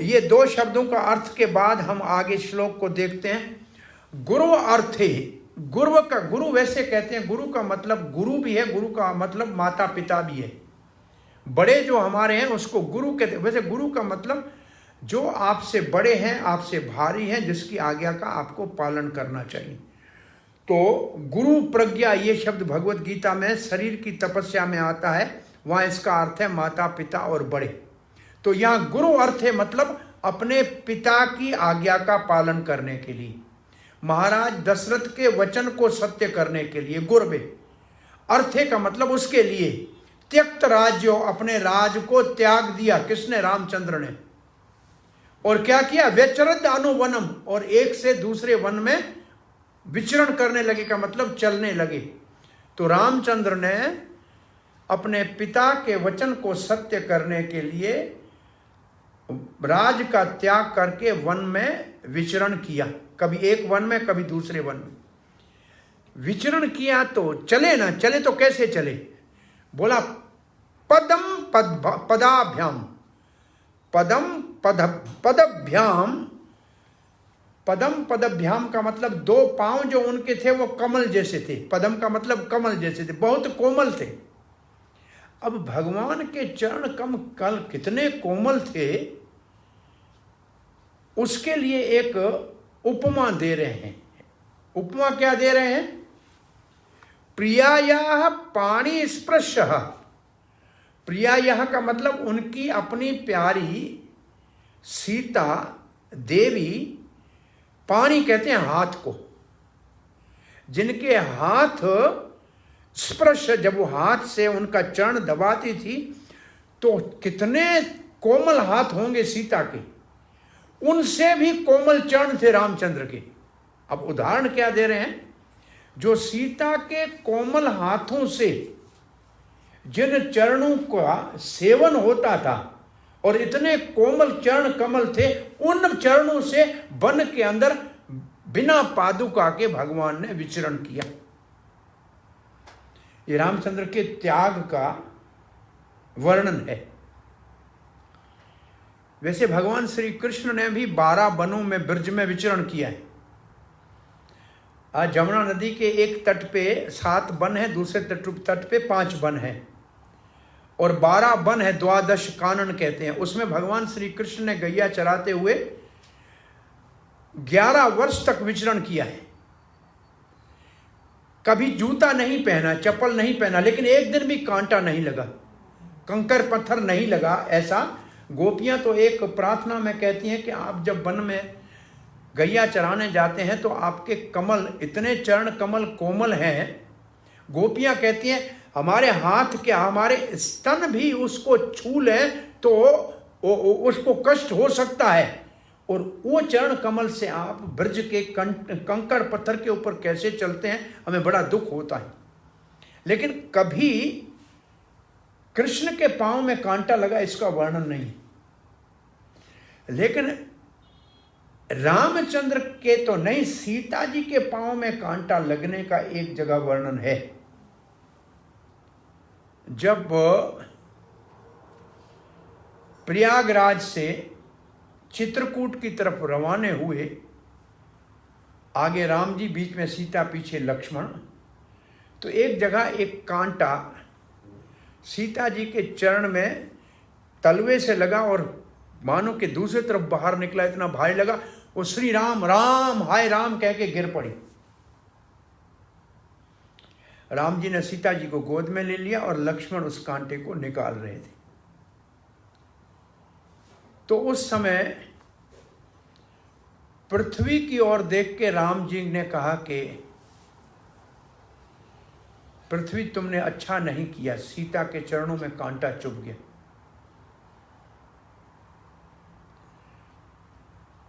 ये दो शब्दों का अर्थ के बाद हम आगे श्लोक को देखते हैं। गुरु अर्थ है, गुरु वैसे कहते हैं, गुरु का मतलब गुरु भी है, गुरु का मतलब माता पिता भी है। बड़े जो हमारे हैं उसको गुरु कहते हैं। वैसे गुरु का मतलब जो आपसे बड़े हैं, आपसे भारी हैं, जिसकी आज्ञा का आपको पालन करना चाहिए। तो गुरु प्रज्ञा ये शब्द भगवत गीता में शरीर की तपस्या में आता है, वहाँ इसका अर्थ है माता पिता और बड़े। तो यहाँ गुरु अर्थ है मतलब अपने पिता की आज्ञा का पालन करने के लिए, महाराज दशरथ के वचन को सत्य करने के लिए गुरवे। अर्थ है का मतलब उसके लिए त्यक्त राज्यो, अपने राज को त्याग दिया। किसने? रामचंद्र ने। और क्या किया? व्यचरद अनुवनम, और एक से दूसरे वन में विचरण करने लगे का मतलब चलने लगे। तो रामचंद्र ने अपने पिता के वचन को सत्य करने के लिए राज का त्याग करके वन में विचरण किया, कभी एक वन में कभी दूसरे वन में। विचरण किया तो चले ना, चले तो कैसे चले? बोला पदम पदाभ्याम, पदम पदभ्याम। पदम पदभ्याम का मतलब दो पांव जो उनके थे वो कमल जैसे थे। पदम का मतलब कमल जैसे थे, बहुत कोमल थे। अब भगवान के चरण कल कितने कोमल थे, उसके लिए एक उपमा दे रहे हैं। उपमा क्या दे रहे हैं? प्रियायाः पाणी स्पर्श। प्रियायाः का मतलब उनकी अपनी प्यारी सीता देवी, पाणी कहते हैं हाथ को, जिनके हाथ स्पर्श, जब वो हाथ से उनका चरण दबाती थी तो कितने कोमल हाथ होंगे सीता के, उनसे भी कोमल चरण थे रामचंद्र के। अब उदाहरण क्या दे रहे हैं? जो सीता के कोमल हाथों से जिन चरणों का सेवन होता था और इतने कोमल चरण कमल थे, उन चरणों से वन के अंदर बिना पादुका के भगवान ने विचरण किया। ये रामचंद्र के त्याग का वर्णन है। वैसे भगवान श्री कृष्ण ने भी 12 वनों में ब्रज में विचरण किया है। आज जमुना नदी के एक तट पे 7 वन है, दूसरे तट पे 5 वन है और 12 वन है, 12 कानन कहते हैं। उसमें भगवान श्री कृष्ण ने गैया चराते हुए 11 वर्ष तक विचरण किया है। कभी जूता नहीं पहना, चप्पल नहीं पहना, लेकिन एक दिन भी कांटा नहीं लगा, कंकर पत्थर नहीं लगा। ऐसा गोपियां तो एक प्रार्थना में कहती हैं कि आप जब वन में गैया चराने जाते हैं तो आपके कमल, इतने चरण कमल कोमल हैं, गोपियां कहती हैं हमारे हाथ क्या, हमारे स्तन भी उसको छू लें तो उसको कष्ट हो सकता है, और वो चरण कमल से आप ब्रज के कंकड़ पत्थर के ऊपर कैसे चलते हैं, हमें बड़ा दुख होता है। लेकिन कभी कृष्ण के पांव में कांटा लगा इसका वर्णन नहीं। लेकिन रामचंद्र के तो नहीं, सीता जी के पांव में कांटा लगने का एक जगह वर्णन है। जब प्रयागराज से चित्रकूट की तरफ रवाने हुए, आगे राम जी, बीच में सीता, पीछे लक्ष्मण, तो एक जगह एक कांटा सीता जी के चरण में तलवे से लगा और मानो कि दूसरी तरफ बाहर निकला, इतना भारी लगा, वो श्री राम राम हाय राम कह के गिर पड़ी। राम जी ने सीता जी को गोद में ले लिया और लक्ष्मण उस कांटे को निकाल रहे थे। तो उस समय पृथ्वी की ओर देख के राम जी ने कहा कि पृथ्वी तुमने अच्छा नहीं किया, सीता के चरणों में कांटा चुभ गया।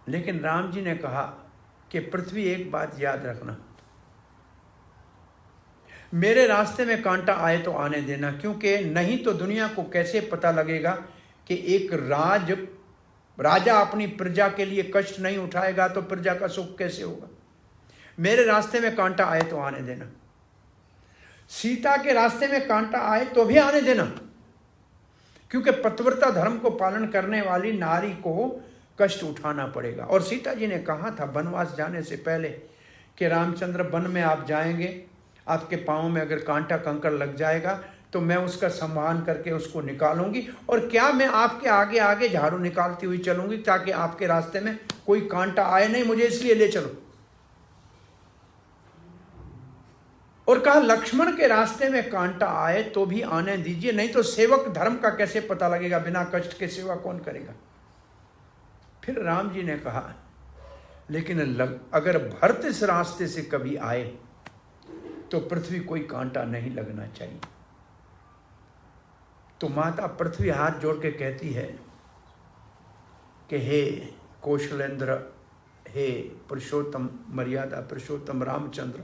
लेकिन राम जी ने कहा कि पृथ्वी एक बात याद रखना, मेरे रास्ते में कांटा आए तो आने देना, क्योंकि नहीं तो दुनिया को कैसे पता लगेगा कि एक राजा अपनी प्रजा के लिए कष्ट नहीं उठाएगा तो प्रजा का सुख कैसे होगा। मेरे रास्ते में कांटा आए तो आने देना, सीता के रास्ते में कांटा आए तो भी आने देना, क्योंकि पतिव्रता धर्म को पालन करने वाली नारी को कष्ट उठाना पड़ेगा। और सीता जी ने कहा था वनवास जाने से पहले कि रामचंद्र, वन में आप जाएंगे, आपके पाँव में अगर कांटा कंकड़ लग जाएगा तो मैं उसका सम्मान करके उसको निकालूंगी, और क्या मैं आपके आगे आगे झाड़ू निकालती हुई चलूंगी ताकि आपके रास्ते में कोई कांटा आए नहीं, मुझे इसलिए ले चलो। और कहा लक्ष्मण के रास्ते में कांटा आए तो भी आने दीजिए, नहीं तो सेवक धर्म का कैसे पता लगेगा, बिना कष्ट के सेवा कौन करेगा। फिर राम जी ने कहा लेकिन अगर भरत इस रास्ते से कभी आए तो पृथ्वी कोई कांटा नहीं लगना चाहिए। तो माता पृथ्वी हाथ जोड़ के कहती है कि हे कौशलेंद्र, हे पुरुषोत्तम, मर्यादा पुरुषोत्तम रामचंद्र,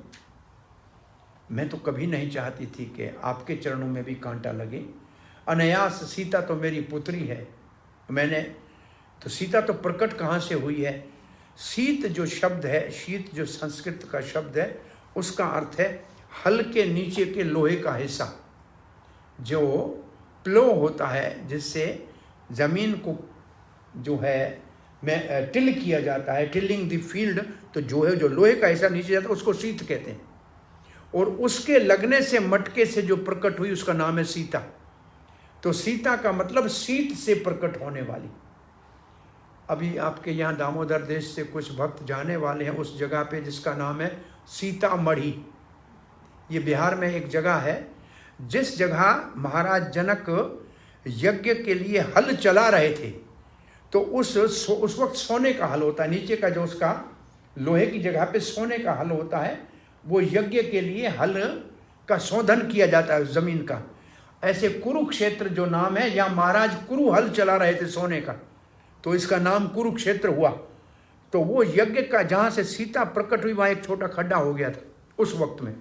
मैं तो कभी नहीं चाहती थी कि आपके चरणों में भी कांटा लगे। अनायास सीता तो मेरी पुत्री है, मैंने तो सीता तो प्रकट कहाँ से हुई है। शीत जो शब्द है, शीत जो संस्कृत का शब्द है, उसका अर्थ है हल के नीचे के लोहे का हिस्सा जो प्लो होता है, जिससे ज़मीन को जो है में टिल किया जाता है, टिलिंग द फील्ड। तो जो लोहे का हिस्सा नीचे जाता है उसको सीत कहते हैं, और उसके लगने से मटके से जो प्रकट हुई उसका नाम है सीता। तो सीता का मतलब सीत से प्रकट होने वाली। अभी आपके यहाँ दामोदर देश से कुछ भक्त जाने वाले हैं उस जगह पे जिसका नाम है सीतामढ़ी। ये बिहार में एक जगह है जिस जगह महाराज जनक यज्ञ के लिए हल चला रहे थे। तो उस वक्त सोने का हल होता है, नीचे का जो उसका लोहे की जगह पे सोने का हल होता है, वो यज्ञ के लिए हल का शोधन किया जाता है उस जमीन का। ऐसे कुरुक्षेत्र जो नाम है, यहाँ महाराज कुरु हल चला रहे थे सोने का, तो इसका नाम कुरुक्षेत्र हुआ। तो वो यज्ञ का जहाँ से सीता प्रकट हुई वहाँ एक छोटा खड्डा हो गया था उस वक्त में।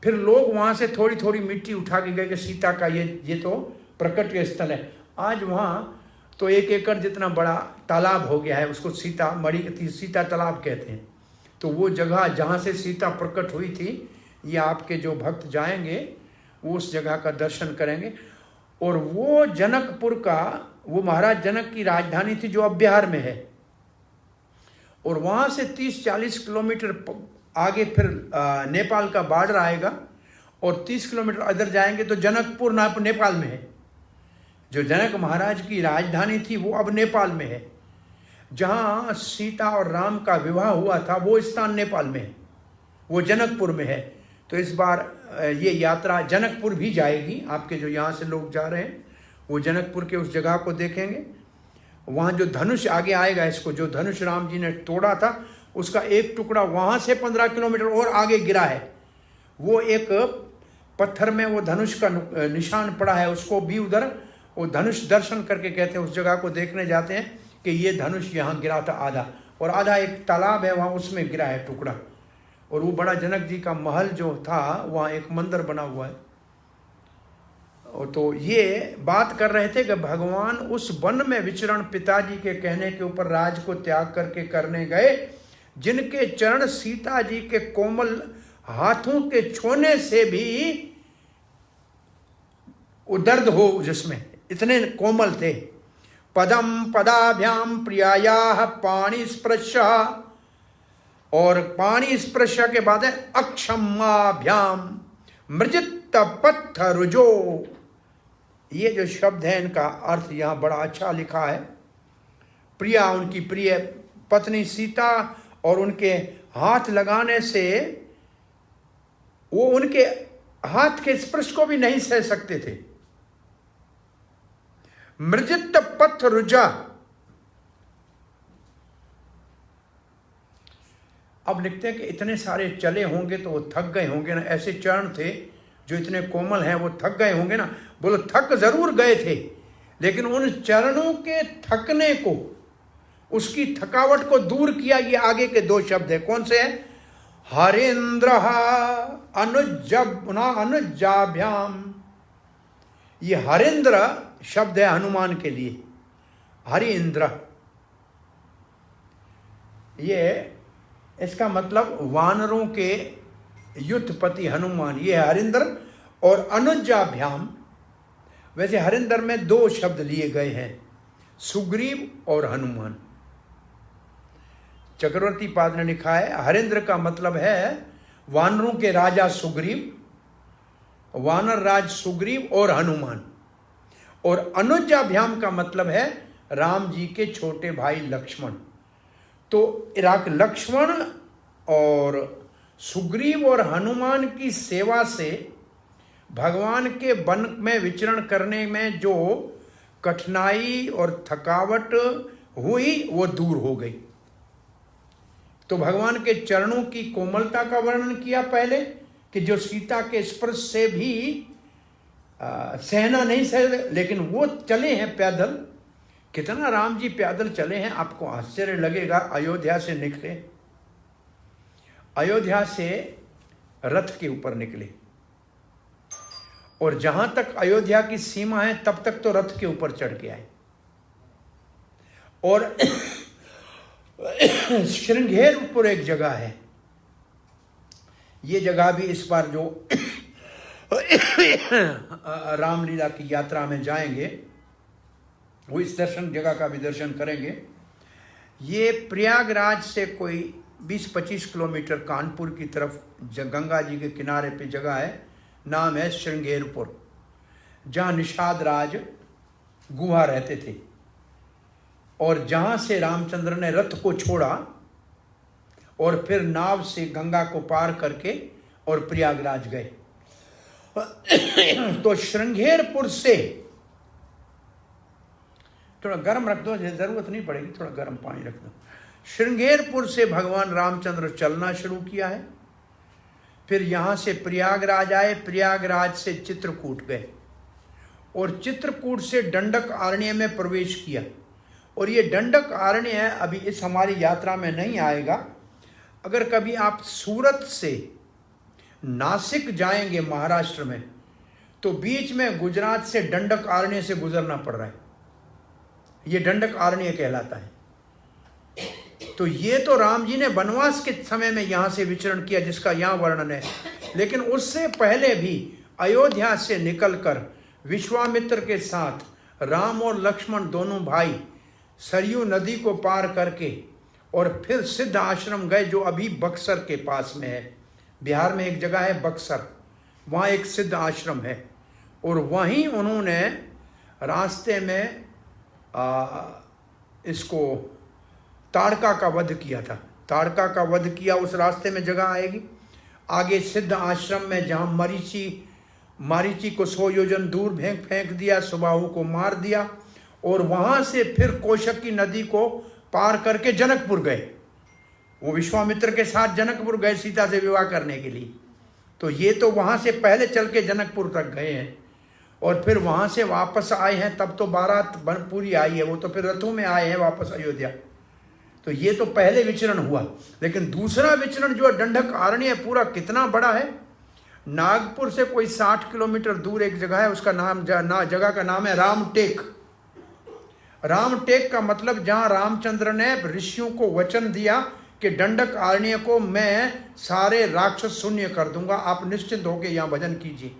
फिर लोग वहाँ से थोड़ी थोड़ी मिट्टी उठा के गए कि सीता का ये तो प्रकट स्थल है। आज वहाँ तो 1 एकड़ जितना बड़ा तालाब हो गया है, उसको सीता तालाब कहते हैं। तो वो जगह जहाँ से सीता प्रकट हुई थी, ये आपके जो भक्त जाएंगे वो उस जगह का दर्शन करेंगे। और वो जनकपुर का, वो महाराज जनक की राजधानी थी जो अब बिहार में है। और वहाँ से 30-40 किलोमीटर आगे फिर नेपाल का बॉर्डर आएगा, और 30 किलोमीटर अदर जाएंगे तो जनकपुर नेपाल में है। जो जनक महाराज की राजधानी थी वो अब नेपाल में है। जहाँ सीता और राम का विवाह हुआ था वो स्थान नेपाल में है, वो जनकपुर में है। तो इस बार ये यात्रा जनकपुर भी जाएगी। आपके जो यहाँ से लोग जा रहे हैं वो जनकपुर के उस जगह को देखेंगे। वहाँ जो धनुष आगे आएगा, इसको जो धनुष राम जी ने तोड़ा था उसका एक टुकड़ा वहाँ से 15 किलोमीटर और आगे गिरा है। वो एक पत्थर में वो धनुष का निशान पड़ा है, उसको भी उधर वो धनुष दर्शन करके कहते हैं, उस जगह को देखने जाते हैं कि ये धनुष यहाँ गिरा था आधा, और आधा एक तालाब है वहाँ उसमें गिरा है टुकड़ा। और वो बड़ा जनक जी का महल जो था वहाँ एक मंदिर बना हुआ है। तो ये बात कर रहे थे कि भगवान उस वन में विचरण पिताजी के कहने के ऊपर राज को त्याग करके करने गए, जिनके चरण सीता जी के कोमल हाथों के छूने से भी दर्द हो, जिसमें इतने कोमल थे। पदम पदाभ्याम प्रियायाः पाणी स्पर्श, और पाणी स्पर्श के बाद है अक्षमाभ्याम मृजित पत्थरुजो। ये जो शब्द है इनका अर्थ यहाँ बड़ा अच्छा लिखा है। प्रिया उनकी प्रिय पत्नी सीता, और उनके हाथ लगाने से वो उनके हाथ के स्पर्श को भी नहीं सह सकते थे। मृजित पत्थरुजा। अब लिखते हैं कि इतने सारे चले होंगे तो वो थक गए होंगे ना, ऐसे चरण थे जो इतने कोमल हैं, वो थक गए होंगे ना। बोलो थक जरूर गए थे, लेकिन उन चरणों के थकने को, उसकी थकावट को दूर किया। ये आगे के 2 शब्द है, कौन से हैं? हरेंद्र अनुजाभ्याम। ये हरेंद्र शब्द है हनुमान के लिए, हरिंद्र। ये इसका मतलब वानरों के युद्धपति हनुमान, ये हरिंद्र। और अनुजाभ्याम, वैसे हरिंद्र में 2 शब्द लिए गए हैं, सुग्रीव और हनुमान। चक्रवर्ती पाद ने लिखा है हरिंद्र का मतलब है वानरों के राजा सुग्रीव, वानर राज सुग्रीव और हनुमान। और अनुजाभ्याम का मतलब है राम जी के छोटे भाई लक्ष्मण। तो लक्ष्मण और सुग्रीव और हनुमान की सेवा से भगवान के वन में विचरण करने में जो कठिनाई और थकावट हुई वो दूर हो गई। तो भगवान के चरणों की कोमलता का वर्णन किया पहले, कि जो सीता के स्पर्श से भी सहना नहीं सह, लेकिन वो चले हैं पैदल। कितना राम जी पैदल चले हैं, आपको आश्चर्य लगेगा। अयोध्या से निकले, अयोध्या से रथ के ऊपर निकले, और जहां तक अयोध्या की सीमा है तब तक तो रथ के ऊपर चढ़ के आए। और श्रृंगेरपुर एक जगह है, ये जगह भी इस बार जो रामलीला की यात्रा में जाएंगे वो इस दर्शन जगह का भी दर्शन करेंगे। ये प्रयागराज से कोई 20-25 किलोमीटर कानपुर की तरफ गंगा जी के किनारे पे जगह है, नाम है श्रृंगेरपुर, जहाँ निषाद राज गुहा रहते थे और जहाँ से रामचंद्र ने रथ को छोड़ा और फिर नाव से गंगा को पार करके और प्रयागराज गए। तो श्रृंगेरपुर से थोड़ा गर्म रख दो, जरूरत नहीं पड़ेगी, थोड़ा गर्म पानी रख दो। श्रृंगेरपुर से भगवान रामचंद्र चलना शुरू किया है, फिर यहां से प्रयागराज आए, प्रयागराज से चित्रकूट गए और चित्रकूट से दंडक आरण्य में प्रवेश किया। और ये दंडक आरण्य अभी इस हमारी यात्रा में नहीं आएगा। अगर कभी आप सूरत से नासिक जाएंगे महाराष्ट्र में, तो बीच में गुजरात से दंडक आरण्य से गुजरना पड़ रहा है, ये दंडक आरण्य कहलाता है। तो ये तो राम जी ने वनवास के समय में यहां से विचरण किया जिसका यहां वर्णन है, लेकिन उससे पहले भी अयोध्या से निकलकर विश्वामित्र के साथ राम और लक्ष्मण दोनों भाई सरयू नदी को पार करके और फिर सिद्ध आश्रम गए, जो अभी बक्सर के पास में है। बिहार में एक जगह है बक्सर, वहाँ एक सिद्ध आश्रम है और वहीं उन्होंने रास्ते में इसको ताड़का का वध किया था। ताड़का का वध किया, उस रास्ते में जगह आएगी। आगे सिद्ध आश्रम में जहाँ मारीची को 100 योजन दूर फेंक दिया, सुबाहु को मार दिया और वहाँ से फिर कोशकी नदी को पार करके जनकपुर गए। वो विश्वामित्र के साथ जनकपुर गए सीता से विवाह करने के लिए। तो ये तो वहाँ से पहले चल के जनकपुर तक गए हैं और फिर वहाँ से वापस आए हैं, तब तो बारात पूरी आई है, वो तो फिर रथों में आए हैं वापस अयोध्या। तो ये तो पहले विचरण हुआ, लेकिन दूसरा विचरण जो दंडक आरण्य पूरा कितना बड़ा है। नागपुर से कोई 60 किलोमीटर दूर एक जगह है, उसका नाम जगह का नाम है रामटेक। रामटेक का मतलब जहाँ रामचंद्र ने ऋषियों को वचन दिया कि दंडक आरण्य को मैं सारे राक्षस शून्य कर दूंगा, आप निश्चिंत होकर यहाँ भजन कीजिए।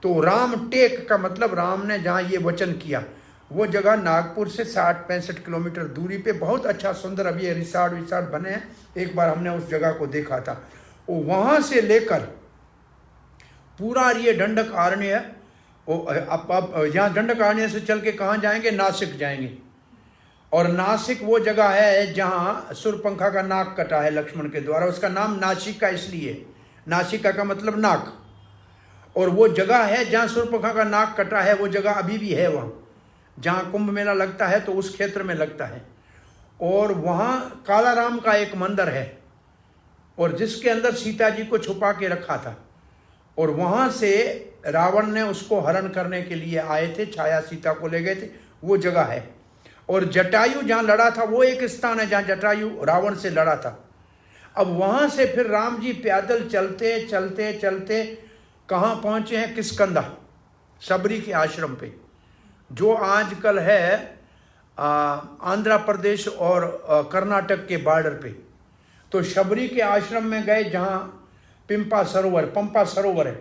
तो रामटेक का मतलब राम ने जहाँ ये वचन किया, वो जगह नागपुर से 60-65 किलोमीटर दूरी पे बहुत अच्छा सुंदर अभी ये रिसॉर्ट बने हैं। एक बार हमने उस जगह को देखा था। वहाँ से लेकर पूरा ये दंडक आरण्य, अब यहाँ दंडक आरण्य से चल के कहाँ जाएंगे, नासिक जाएंगे। और नासिक वो जगह है जहाँ सुरपंखा का नाक कटा है लक्ष्मण के द्वारा, उसका नाम नासिका इसलिए, नासिका का मतलब नाक। और वो जगह है जहाँ सुरपंखा का नाक कटा है, वो जगह अभी भी है वहाँ, जहाँ कुंभ मेला लगता है तो उस क्षेत्र में लगता है। और वहाँ कालाराम का एक मंदिर है और जिसके अंदर सीता जी को छुपा के रखा था, और वहाँ से रावण ने उसको हरण करने के लिए आए थे, छाया सीता को ले गए थे, वो जगह है। और जटायु जहाँ लड़ा था वो एक स्थान है जहाँ जटायु रावण से लड़ा था। अब वहाँ से फिर राम जी पैदल चलते चलते चलते कहाँ पहुँचे हैं, किष्किंधा, शबरी के आश्रम पे, जो आजकल है आंध्र प्रदेश और कर्नाटक के बॉर्डर पे। तो शबरी के आश्रम में गए जहाँ पंपा सरोवर है,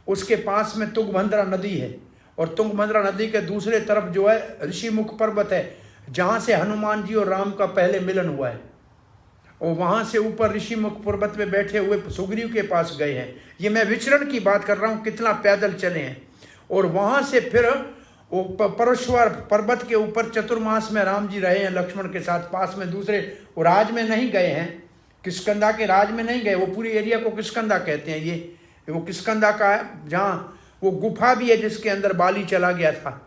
उसके पास में तुंगभद्रा नदी है और तुंगभद्रा नदी के दूसरे तरफ जो है ऋषिमुख पर्वत है, जहाँ से हनुमान जी और राम का पहले मिलन हुआ है। और वहाँ से ऊपर ऋषिमुख पर्वत पे बैठे हुए सुग्रीव के पास गए हैं। ये मैं विचरण की बात कर रहा हूँ, कितना पैदल चले हैं। और वहाँ से फिर वो परश्वर पर्वत के ऊपर चतुर्मास में राम जी रहे हैं लक्ष्मण के साथ, पास में दूसरे, वो राज में नहीं गए हैं, किष्किंधा के राज में नहीं गए, वो पूरी एरिया को किष्किंधा कहते हैं। ये वो किष्किंधा का है जहाँ वो गुफा भी है जिसके अंदर बाली चला गया था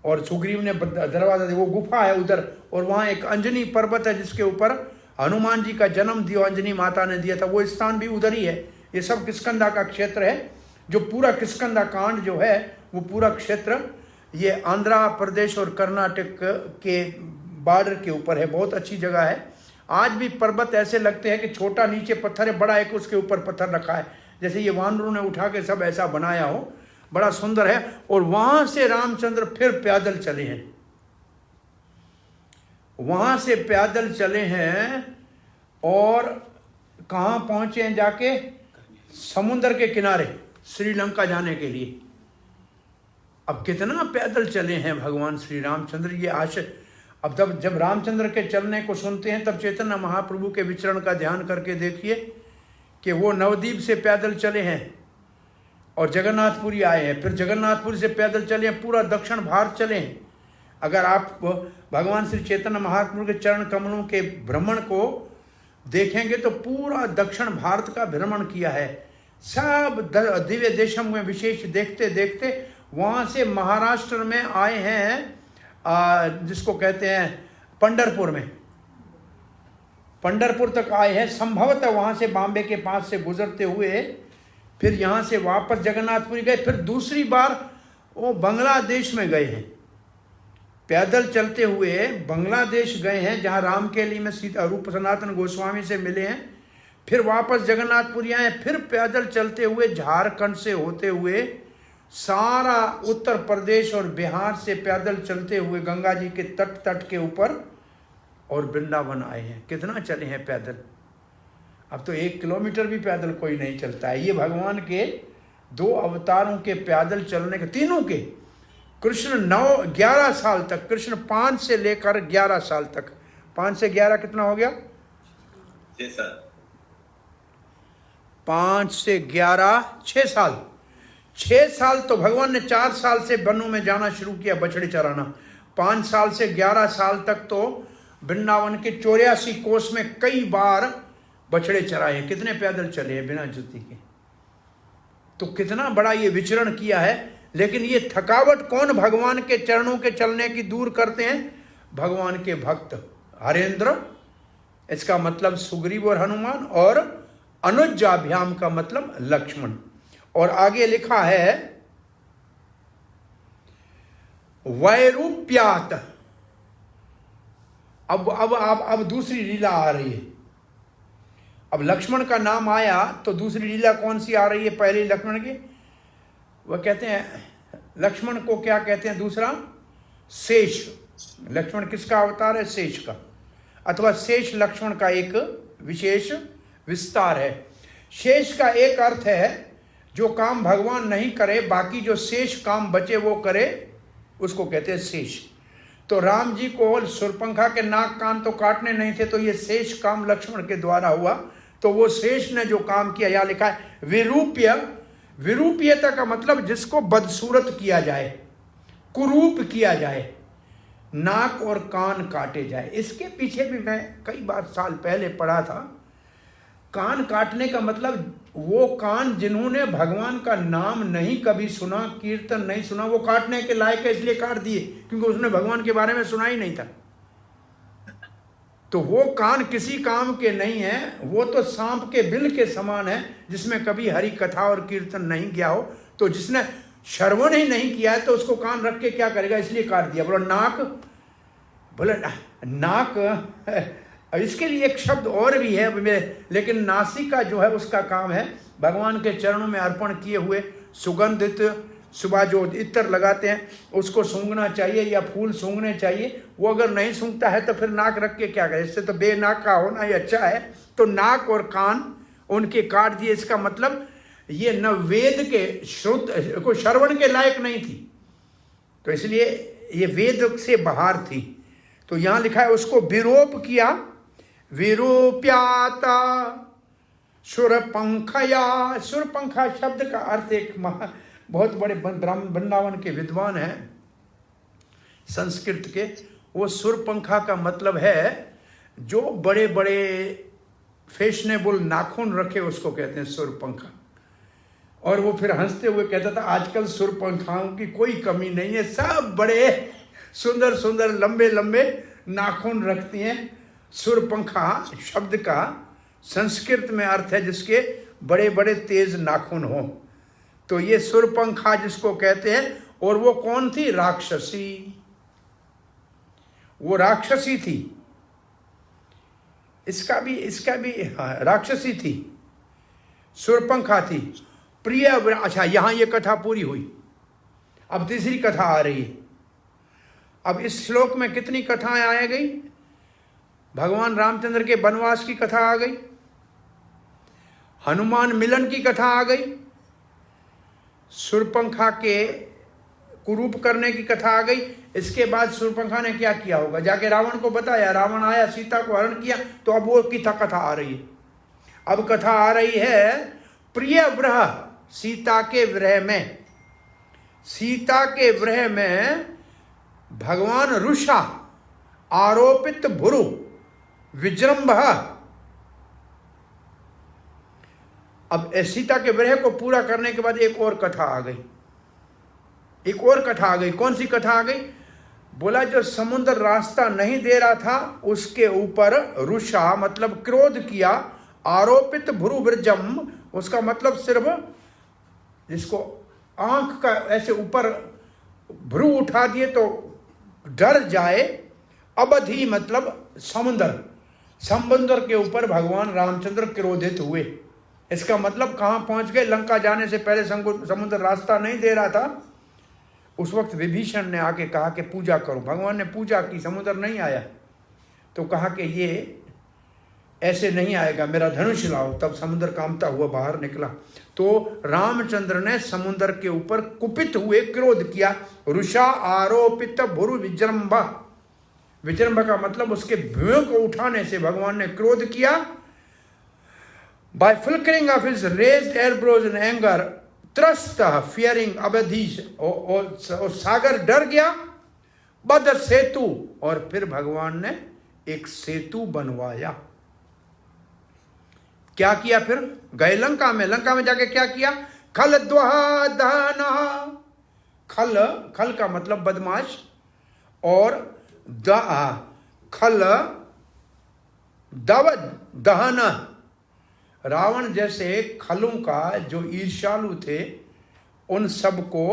और सुग्रीव ने दरवाजा दिया, वो गुफा है उधर। और वहाँ एक अंजनी पर्वत है जिसके ऊपर हनुमान जी का जन्म दियो अंजनी माता ने दिया था, वो स्थान भी उधर ही है। ये सब किष्किंधा का क्षेत्र है। जो पूरा किष्किंधा कांड जो है वो पूरा क्षेत्र ये आंध्र प्रदेश और कर्नाटक के बॉर्डर के ऊपर है। बहुत अच्छी जगह है। आज भी पर्वत ऐसे लगते हैं कि छोटा नीचे पत्थर है, बड़ा एक उसके ऊपर पत्थर रखा है, जैसे ये वानरों ने उठा के सब ऐसा बनाया हो, बड़ा सुंदर है। और वहां से रामचंद्र फिर पैदल चले हैं, वहां से पैदल चले हैं और कहाँ पहुंचे हैं, जाके समुद्र के किनारे श्रीलंका जाने के लिए। अब कितना पैदल चले हैं भगवान श्री रामचंद्र, ये आशय। अब जब रामचंद्र के चलने को सुनते हैं तब चैतन्य महाप्रभु के विचरण का ध्यान करके देखिए कि वो नवद्वीप से पैदल चले हैं और जगन्नाथपुरी आए हैं, फिर जगन्नाथपुरी से पैदल चले हैं, पूरा दक्षिण भारत चले हैं। अगर आप भगवान श्री चैतन्य महाप्रभु के चरण कमलों के भ्रमण को देखेंगे तो पूरा दक्षिण भारत का भ्रमण किया है। सब दिव्य देशों में विशेष देखते देखते वहाँ से महाराष्ट्र में आए हैं, जिसको कहते हैं पंढरपुर में, पंढरपुर तक आए हैं। संभवतः वहाँ से बॉम्बे के पास से गुजरते हुए फिर यहाँ से वापस जगन्नाथपुरी गए, फिर दूसरी बार वो बांग्लादेश में गए हैं। पैदल चलते हुए बांग्लादेश गए हैं, जहाँ रामकेली में सीता रूप सनातन गोस्वामी से मिले हैं, फिर वापस जगन्नाथपुरी आए, फिर पैदल चलते हुए झारखंड से होते हुए सारा उत्तर प्रदेश और बिहार से पैदल चलते हुए गंगा जी के तट के ऊपर और वृंदावन आए हैं। कितना चले हैं पैदल। अब तो 1 किलोमीटर भी पैदल कोई नहीं चलता है। ये भगवान के 2 अवतारों के पैदल चलने के, तीनों के, कृष्ण 11 साल तक, कृष्ण 5 से लेकर 11 साल तक, 5 से 11 कितना हो गया? 6 साल। 5 से 11 6 साल। 6 साल तो भगवान ने 4 साल से वनों में जाना शुरू किया बछड़े चराना। 5 साल से 11 साल तक तो वृंदावन के 84 कोस में कई बार बछड़े चराए। कितने पैदल चले हैं बिना जुती के। तो कितना बड़ा ये विचरण किया है। लेकिन ये थकावट कौन भगवान के चरणों के चलने की दूर करते हैं? भगवान के भक्त हरेंद्र, इसका मतलब सुग्रीव और हनुमान, और अनुजाभ्याम का मतलब लक्ष्मण। और आगे लिखा है वैरूप्यात। अब दूसरी लीला आ रही है। अब लक्ष्मण का नाम आया तो दूसरी लीला कौन सी आ रही है? पहले लक्ष्मण की, वह कहते हैं, लक्ष्मण को क्या कहते हैं? दूसरा शेष। लक्ष्मण किसका अवतार है? शेष का, अथवा शेष लक्ष्मण का एक विशेष विस्तार है। शेष का एक अर्थ है जो काम भगवान नहीं करे, बाकी जो शेष काम बचे वो करे, उसको कहते हैं शेष। तो राम जी को शूर्पणखा के नाक कान तो काटने नहीं थे, तो ये शेष काम लक्ष्मण के द्वारा हुआ। तो वो शेष ने जो काम किया, यहां लिखा है विरूप्य। विरूप्यता का मतलब जिसको बदसूरत किया जाए, कुरूप किया जाए, नाक और कान काटे जाए। इसके पीछे भी मैं कई बार साल पहले पढ़ा था। कान काटने का मतलब वो कान जिन्होंने भगवान का नाम नहीं कभी सुना, कीर्तन नहीं सुना, वो काटने के लायक है, इसलिए काट दिए क्योंकि उसने भगवान के बारे में सुना ही नहीं था। तो वो कान किसी काम के नहीं है, वो तो सांप के बिल के समान है, जिसमें कभी हरि कथा और कीर्तन नहीं किया हो। तो जिसने श्रवण ही नहीं किया है तो उसको कान रख के क्या करेगा, इसलिए काट दिया। बोलो नाक, बोले नाक, इसके लिए एक शब्द और भी है, लेकिन नासिका जो है उसका काम है भगवान के चरणों में अर्पण किए हुए सुगंधित, सुबह जो इत्र लगाते हैं उसको सूंघना चाहिए या फूल सूंघने चाहिए। वो अगर नहीं सूंघता है तो फिर नाक रख के क्या करे, इससे तो बेनाक का होना ही अच्छा है। तो नाक और कान उनके काट दिए। इसका मतलब ये न वेद के श्रुत को श्रवण के लायक नहीं थी, तो इसलिए ये वेद से बाहर थी। तो यहाँ लिखा है उसको विरोप किया, विरूप्याता सुरपंखया। सुरपंखा शब्द का अर्थ एक बहुत बड़े वृंदावन के विद्वान हैं संस्कृत के, वो सुरपंखा का मतलब है जो बड़े बड़े फैशनेबल नाखून रखे उसको कहते हैं सुरपंखा। और वो फिर हंसते हुए कहता था आजकल सुरपंखाओं की कोई कमी नहीं है, सब बड़े सुंदर सुंदर लंबे लंबे नाखून रखती हैं। सुरपंखा शब्द का संस्कृत में अर्थ है जिसके बड़े बड़े तेज नाखून हो। तो ये सुरपंखा जिसको कहते हैं, और वो कौन थी? राक्षसी। वो राक्षसी थी, इसका भी हाँ, राक्षसी थी, सुरपंखा थी, प्रिय। अच्छा, यहां ये कथा पूरी हुई। अब तीसरी कथा आ रही है। अब इस श्लोक में कितनी कथाएं आ गई? भगवान रामचंद्र के वनवास की कथा आ गई, हनुमान मिलन की कथा आ गई, शूर्पणखा के कुरूप करने की कथा आ गई। इसके बाद शूर्पणखा ने क्या किया होगा, जाके रावण को बताया, रावण आया, सीता को हरण किया। तो अब वो की कथा आ रही है। अब कथा आ रही है प्रिय विरह, सीता के विरह में। सीता के विरह में भगवान रुषा आरोपित भुरु विजृंभ। अब सीता के विरह को पूरा करने के बाद एक और कथा आ गई, एक और कथा आ गई। कौन सी कथा आ गई? बोला जो समुद्र रास्ता नहीं दे रहा था उसके ऊपर रुषा मतलब क्रोध किया, आरोपित भ्रु विजृंभ, उसका मतलब सिर्फ जिसको आंख का ऐसे ऊपर भ्रू उठा दिए तो डर जाए। अवधि मतलब समुद्र, समुद्र के ऊपर भगवान रामचंद्र क्रोधित हुए। इसका मतलब कहां पहुंच गए? लंका जाने से पहले समुद्र रास्ता नहीं दे रहा था, उस वक्त विभीषण ने आके कहा कि पूजा करो। भगवान ने पूजा की, समुद्र नहीं आया। तो कहा कि ये ऐसे नहीं आएगा, मेरा धनुष लाओ। तब समुद्र कामता हुआ बाहर निकला। तो रामचंद्र ने समुद्र के ऊपर कुपित हुए क्रोध किया। रुषा आरोपित भुरु विजृंभ, विजृंभ का मतलब उसके भुयों को उठाने से भगवान ने क्रोध किया। By flickering of his raised eyebrows in anger त्रस्त फियरिंग अवधीश, और सागर डर गया। बद सेतु, और फिर भगवान ने एक सेतु बनवाया। क्या किया? फिर गए लंका में। लंका में जाके क्या किया? खल द्वहा दहन, खल, खल का मतलब बदमाश, और खल दव दहन, रावण जैसे खलों का जो ईर्ष्यालु थे उन सबको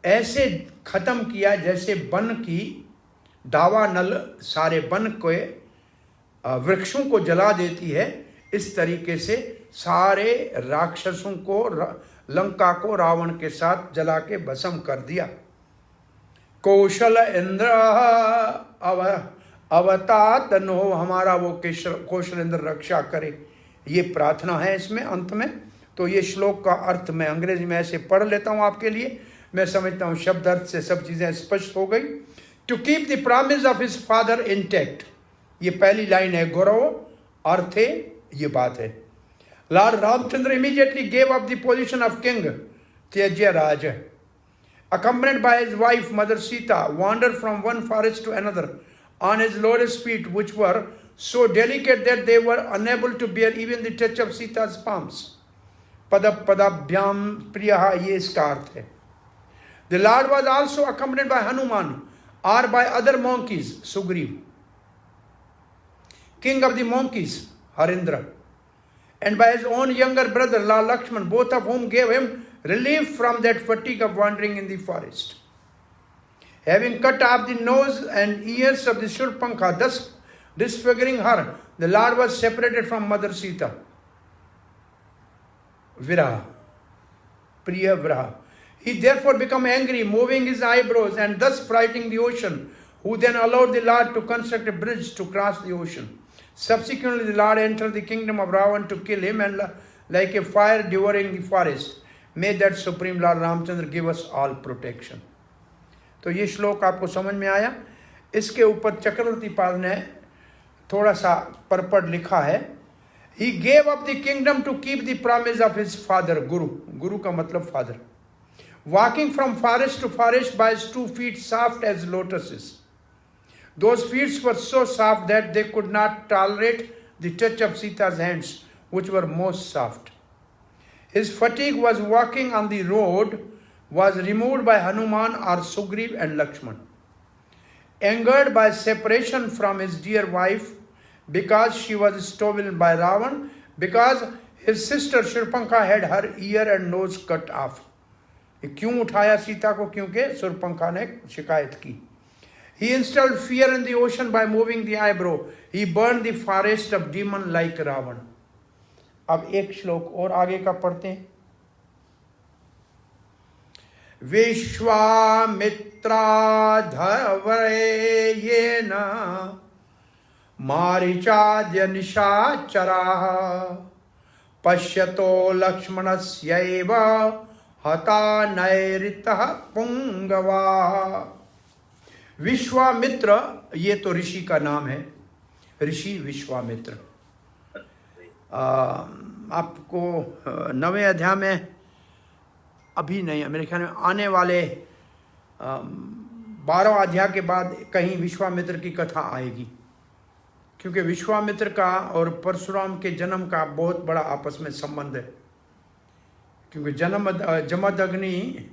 ऐसे खत्म किया जैसे वन की दावानल सारे वन के वृक्षों को जला देती है। इस तरीके से सारे राक्षसों को, लंका को रावण के साथ जला के भस्म कर दिया। कौशल इंद्र अवतात नो, हमारा वो कौशल इंद्र रक्षा करे, ये प्रार्थना है इसमें अंत में। तो ये श्लोक का अर्थ मैं अंग्रेजी में ऐसे पढ़ लेता हूँ आपके लिए। मैं समझता हूँ शब्द अर्थ से सब चीजें स्पष्ट हो गई। To keep the promise of his father intact, ये पहली लाइन है। गौरव अर्थे, ये बात है। Lord Ramachandra immediately gave up the position of king त्यज्य राज, accompanied by his wife Mother Sita, wandered from one forest to another on his lotus feet, which were so delicate that they were unable to bear even the touch of Sita's palms. Padabhyam priyaha, ye iska arth hai. The Lord was also accompanied by Hanuman or by other monkeys, Sugriv, king of the monkeys, Harindra, and by his own younger brother, Lord Lakshman, both of whom gave him relief from that fatigue of wandering in the forest. Having cut off the nose and ears of the Shurpankha, thus disfiguring her, the Lord was separated from Mother Sita. Viraha, Priya Viraha. He therefore became angry, moving his eyebrows and thus frightening the ocean, who then allowed the Lord to construct a bridge to cross the ocean. Subsequently, the Lord entered the kingdom of Ravan to kill him, and like a fire devouring the forest. May that Supreme Lord Ramchandra give us all protection. तो ये श्लोक आपको समझ में आया। इसके ऊपर चक्रवर्ती पाल ने थोड़ा सा परपट लिखा है। He gave up the kingdom to keep the promise of his father, Guru. Guru का मतलब father. Walking from forest to forest by his 2 feet soft as lotuses. Those feet were so soft that they could not tolerate the touch of Sita's hands, which were most soft. His fatigue was walking on the road was removed by Hanuman or Sugriv and Lakshman. Angered by separation from his dear wife because she was stolen by Ravan, because his sister Shurpankha had her ear and nose cut off. क्यों उठाया सीता को? क्योंकि शूर्पणखा ने शिकायत की. He instilled fear in the ocean by moving the eyebrow. He burned the forest of demon like Ravan. अब एक श्लोक और आगे का पढ़ते हैं. विश्वामित्राधवरेयेन मारीचाद्य निशाचराः पश्यतो लक्ष्मणस्यैव हता नैरितः पुंगवा। विश्वामित्र, ये तो ऋषि का नाम है, ऋषि विश्वामित्र। आपको 9वें अध्याय में अभी नहीं, मेरे ख्याल में आने वाले 12 अध्याय के बाद कहीं विश्वामित्र की कथा आएगी, क्योंकि विश्वामित्र का और परशुराम के जन्म का बहुत बड़ा आपस में संबंध है। क्योंकि जमदग्नि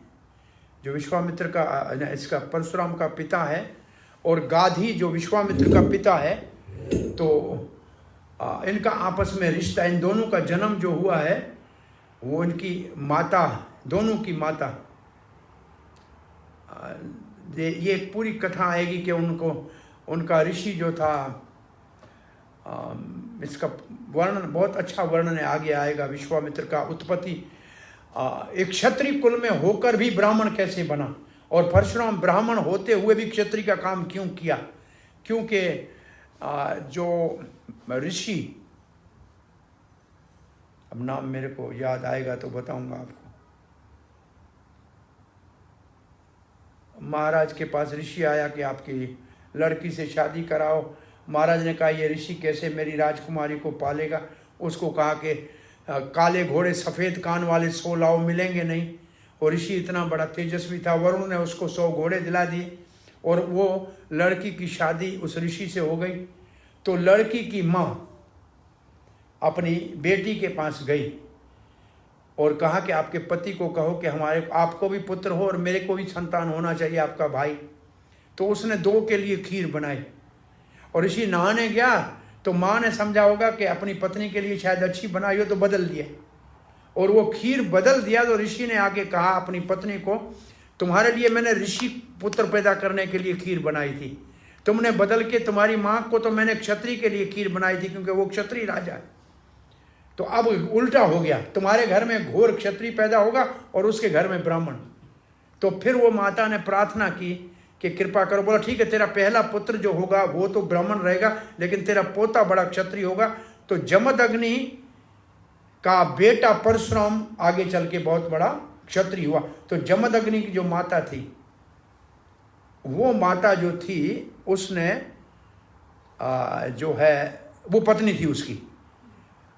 जो विश्वामित्र का, इसका परशुराम का पिता है, और गाधी जो विश्वामित्र का पिता है, तो इनका आपस में रिश्ता, इन दोनों का जन्म जो हुआ है वो इनकी माता, दोनों की माता, ये पूरी कथा आएगी कि उनका ऋषि जो था, इसका वर्णन, बहुत अच्छा वर्णन है, आगे आएगा। विश्वामित्र का उत्पत्ति एक क्षत्रिय कुल में होकर भी ब्राह्मण कैसे बना, और परशुराम ब्राह्मण होते हुए भी क्षत्रिय का काम क्यों किया, क्योंकि जो ऋषि, अब नाम मेरे को याद आएगा तो बताऊंगा आपको, महाराज के पास ऋषि आया कि आपकी लड़की से शादी कराओ। महाराज ने कहा ये ऋषि कैसे मेरी राजकुमारी को पालेगा। उसको कहा कि काले घोड़े सफ़ेद कान वाले 100 लाओ, मिलेंगे नहीं। और ऋषि इतना बड़ा तेजस्वी था, वरुण ने उसको 100 घोड़े दिला दिए, और वो लड़की की शादी उस ऋषि से हो गई। तो लड़की की माँ अपनी बेटी के पास गई और कहा कि आपके पति को कहो कि आपको भी पुत्र हो और मेरे को भी संतान होना चाहिए, आपका भाई। तो उसने 2 के लिए खीर बनाई, और ऋषि नहाने गया तो माँ ने समझा होगा कि अपनी पत्नी के लिए शायद अच्छी बनाई हो, तो बदल दिया, और वो खीर बदल दिया। तो ऋषि ने आके कहा अपनी पत्नी को, तुम्हारे लिए मैंने ऋषि पुत्र पैदा करने के लिए खीर बनाई थी, तुमने बदल के तुम्हारी माँ को तो मैंने क्षत्रिय के लिए खीर बनाई थी, क्योंकि वो क्षत्रिय राजा है। तो अब उल्टा हो गया, तुम्हारे घर में घोर क्षत्रिय पैदा होगा और उसके घर में ब्राह्मण। तो फिर वो माता ने प्रार्थना की कि कृपा करो। बोला ठीक है, तेरा पहला पुत्र जो होगा वो तो ब्राह्मण रहेगा, लेकिन तेरा पोता बड़ा क्षत्रिय होगा। तो जमदग्नि का बेटा परशुराम आगे चल के बहुत बड़ा क्षत्रिय हुआ। तो जमदग्नि की जो माता थी, वो माता जो थी उसने जो है वो पत्नी थी उसकी,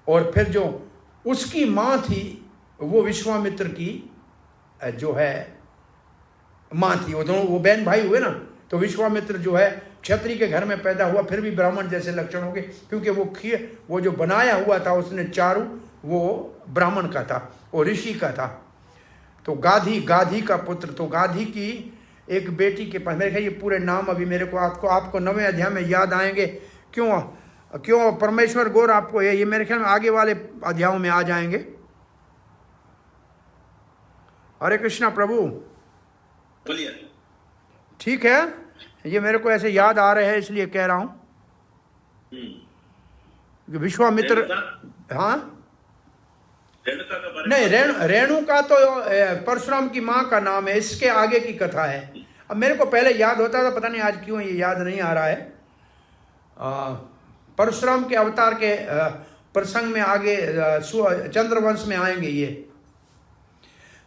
और फिर जो उसकी माँ थी वो विश्वामित्र की जो है माँ थी। वो दोनों वो बहन भाई हुए ना। तो विश्वामित्र जो है क्षत्रिय के घर में पैदा हुआ, फिर भी ब्राह्मण जैसे लक्षण हो गए, क्योंकि वो जो बनाया हुआ था उसने चारू, वो ब्राह्मण का था, वो ऋषि का था। तो गाधी का पुत्र, तो गाधी की एक बेटी के पास, मेरे ख्याल ये पूरे नाम अभी मेरे को आपको 9वें अध्याय में याद आएंगे। क्यों परमेश्वर गौर आपको ये मेरे ख्याल में आगे वाले अध्यायों में आ जाएंगे। हरे कृष्णा प्रभु। बोलिए। ठीक है, ये मेरे को ऐसे याद आ रहे हैं इसलिए कह रहा हूँ। विश्वामित्र, हाँ नहीं, रेणुका तो परशुराम की माँ का नाम है, इसके आगे की कथा है। अब मेरे को पहले याद होता था, पता नहीं आज क्यों ये याद नहीं आ रहा है। परशुराम के अवतार के प्रसंग में आगे चंद्रवंश में आएंगे ये।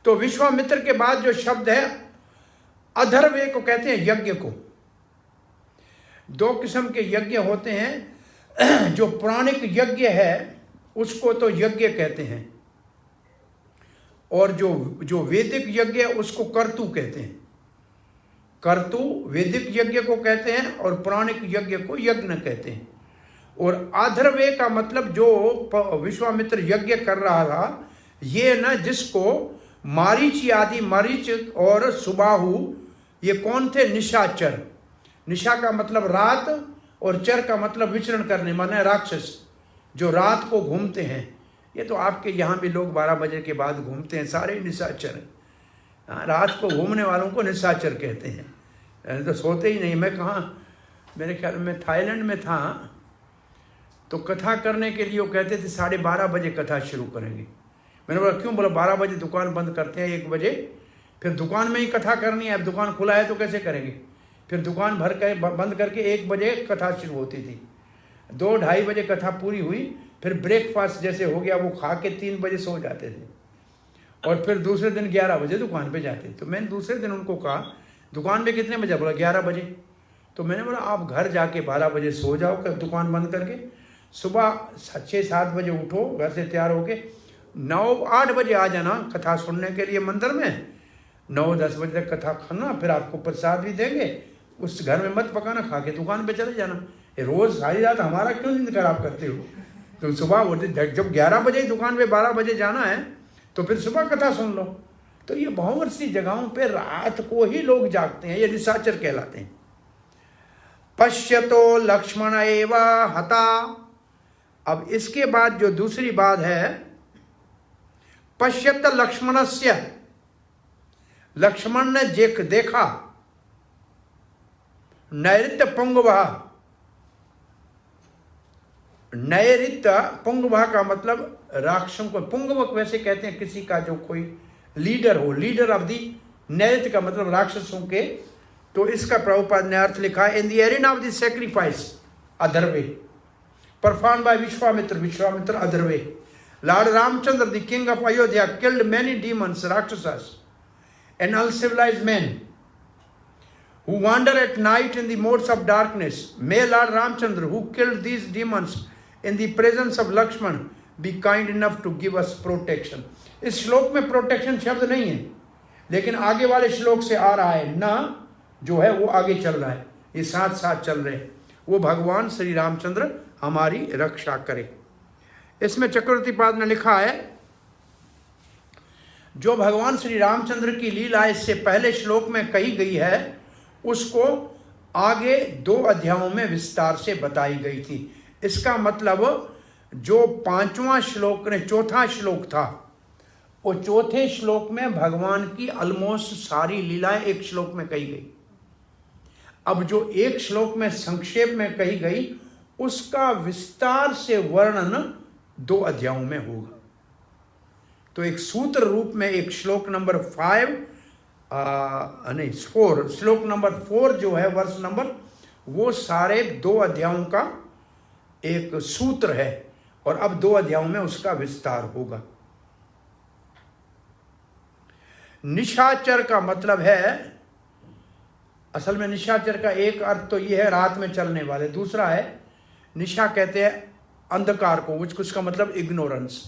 तो विश्वामित्र के बाद जो शब्द है अधर्वे को कहते हैं यज्ञ को। 2 किस्म के यज्ञ होते हैं। जो पौराणिक यज्ञ है उसको तो यज्ञ कहते हैं, और जो वैदिक यज्ञ है उसको कर्तु कहते हैं। कर्तु वैदिक यज्ञ को कहते हैं और पौराणिक यज्ञ को यज्ञ कहते हैं। और आधर्वे का मतलब जो विश्वामित्र यज्ञ कर रहा था, ये न जिसको मारीच आदि, मारीच और सुबाहु, ये कौन थे? निशाचर। निशा का मतलब रात और चर का मतलब विचरण करने, माने राक्षस जो रात को घूमते हैं। ये तो आपके यहाँ भी लोग 12 बजे के बाद घूमते हैं, सारे निशाचर हैं। रात को घूमने वालों को निशाचर कहते हैं, तो सोते ही नहीं। मैं कहाँ, मेरे ख्याल में थाईलैंड में था, तो कथा करने के लिए वो कहते थे 12:30 बजे कथा शुरू करेंगे। मैंने बोला क्यों? बोला 12 बजे दुकान बंद करते हैं, 1 बजे फिर दुकान में ही कथा करनी है। अब दुकान खुला है तो कैसे करेंगे? फिर दुकान बंद करके 1 बजे कथा शुरू होती थी। 2-2:30 बजे कथा पूरी हुई, फिर ब्रेकफास्ट जैसे हो गया वो खा के 3 बजे सो जाते थे, और फिर दूसरे दिन 11 बजे दुकान पे जाते। तो मैंने दूसरे दिन उनको कहा दुकान पे कितने बजे? बोला 11 बजे। तो मैंने बोला आप घर जाके 12 बजे सो जाओ कर दुकान बंद करके, सुबह 6-7 बजे उठो, घर से तैयार होके 9-8 बजे आ जाना कथा सुनने के लिए मंदिर में। 9-10 बजे तक कथा खाना, फिर आपको प्रसाद भी देंगे, उस घर में मत पकाना, खा के दुकान पे चले जाना। रोज़ सारी रात हमारा क्यों नींद खराब करते हो? तो सुबह उठे, जब 11 बजे ही दुकान पे 12 बजे जाना है तो फिर सुबह कथा सुन लो। तो ये बहुत सी जगहों पे रात को ही लोग जागते हैं, ये निशाचर कहलाते हैं। पश्यतो लक्ष्मण एव हता। अब इसके बाद जो दूसरी बात है, पश्यत लक्ष्मणस्य, लक्ष्मण ने देखा, नैऋत्य पुंगवा। नैऋत्य पुंगवा का मतलब राक्षसों को, पुंगवक वैसे कहते हैं किसी का जो कोई लीडर हो, लीडर ऑफ दी। नैऋत्य का मतलब राक्षसों के। तो इसका प्रभुपाद ने अर्थ लिखा है, in the arena of the sacrifice otherwise perform by Vishwamitra, Vishwamitra otherwise, lord Ramachandra the king of Ayodhya killed many demons, rakshasas and uncivilized men who wander at night in the modes of darkness. May Lord Ramchandra, who killed these demons in the presence of Lakshman, be kind enough to give us protection. इस श्लोक में protection शब्द नहीं है, लेकिन आगे वाले श्लोक से आ रहा है ना, जो है वो आगे चल रहा है, ये साथ साथ चल रहे हैं। वो भगवान श्री रामचंद्र हमारी रक्षा करे। इसमें चक्रवर्ती पाद ने लिखा है, जो भगवान श्री रामचंद्र की लीला इससे पहले श्लोक में कही गई है, उसको आगे 2 अध्यायों में विस्तार से बताई गई थी। इसका मतलब जो 5वां श्लोक ने, चौथा श्लोक था, वो चौथे श्लोक में भगवान की ऑलमोस्ट सारी लीलाएं एक श्लोक में कही गई। अब जो एक श्लोक में संक्षेप में कही गई, उसका विस्तार से वर्णन 2 अध्यायों में होगा। तो एक सूत्र रूप में एक श्लोक नंबर 4, श्लोक नंबर 4 जो है वर्ष नंबर, वो सारे 2 अध्यायों का एक सूत्र है, और अब 2 अध्यायों में उसका विस्तार होगा। निशाचर का मतलब है, असल में निशाचर का एक अर्थ तो ये है रात में चलने वाले, दूसरा है निशा कहते हैं अंधकार को, उसका मतलब इग्नोरेंस,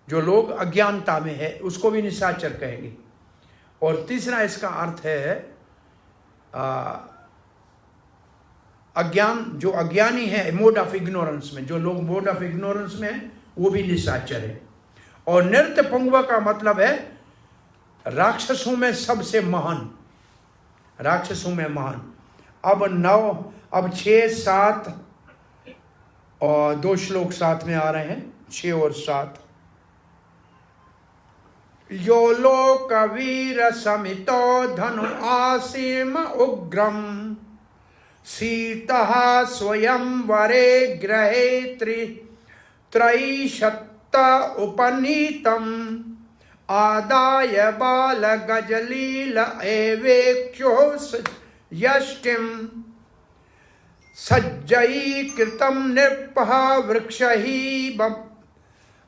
जो लोग अज्ञानता में है उसको भी निशाचर कहेंगे। और तीसरा इसका अर्थ है अज्ञान, जो अज्ञानी है मोड ऑफ इग्नोरेंस में, जो लोग मोड ऑफ इग्नोरेंस में हैं वो भी निशाचर है। और नृत्य पुंगवा का मतलब है राक्षसों में सबसे महान, राक्षसों में महान। अब 6, 7 और 2 श्लोक साथ में आ रहे हैं, 6 और 7। यो लोकवीर समितो धनु आसीम उग्रम, सीतः स्वयं वरे ग्रहे त्रयीशत्त उपनीतम, आदाय बाल गजलील एवेक्षो यष्टिम, सज्जयीकृतं नृपः वृक्षैः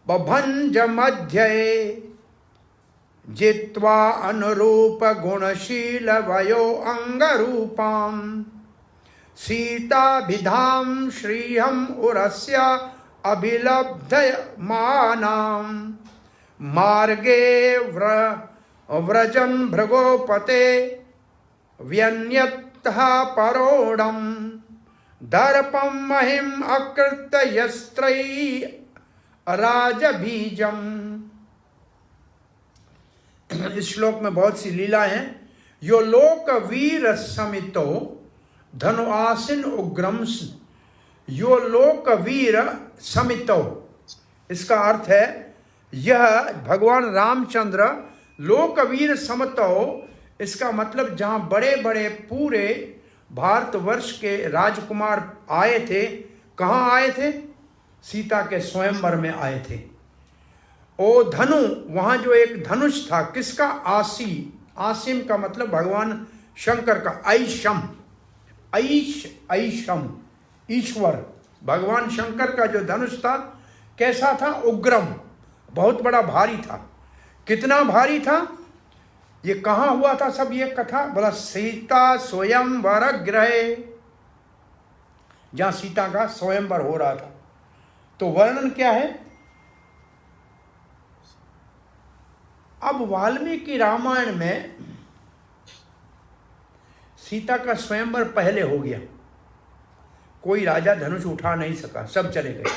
बभञ्ज मध्ये, जित्वा अनुरूप गुणशील वयो अंगरूपाम, सीताभिधाम श्रीहम उरस्य अभिलब्धमानाम, मार्गे व्रजन भृगोपते व्यन्यतः परोडम, दर्पम महिम अकृत यस्त्रयी राजबीजम। इस श्लोक में बहुत सी लीला हैं। यो लोक वीर समितो धनु आसिन उग्रम, यो लोक वीर समितो, इसका अर्थ है यह भगवान रामचंद्र लोकवीर समतो, इसका मतलब जहां बड़े बड़े पूरे भारतवर्ष के राजकुमार आए थे, कहाँ आए थे? सीता के स्वयंवर में आए थे। ओ धनु, वहां जो एक धनुष था, किसका? आसी, आसिम का मतलब भगवान शंकर का, ऐशम, ऐशम ईश्वर, भगवान शंकर का जो धनुष था कैसा था? उग्रम, बहुत बड़ा भारी था। कितना भारी था? ये कहाँ हुआ था सब ये कथा? बोला सीता स्वयंवर गृहे, जहां सीता का स्वयंवर हो रहा था। तो वर्णन क्या है? अब वाल्मीकि रामायण में सीता का स्वयंवर पहले हो गया, कोई राजा धनुष उठा नहीं सका, सब चले गए।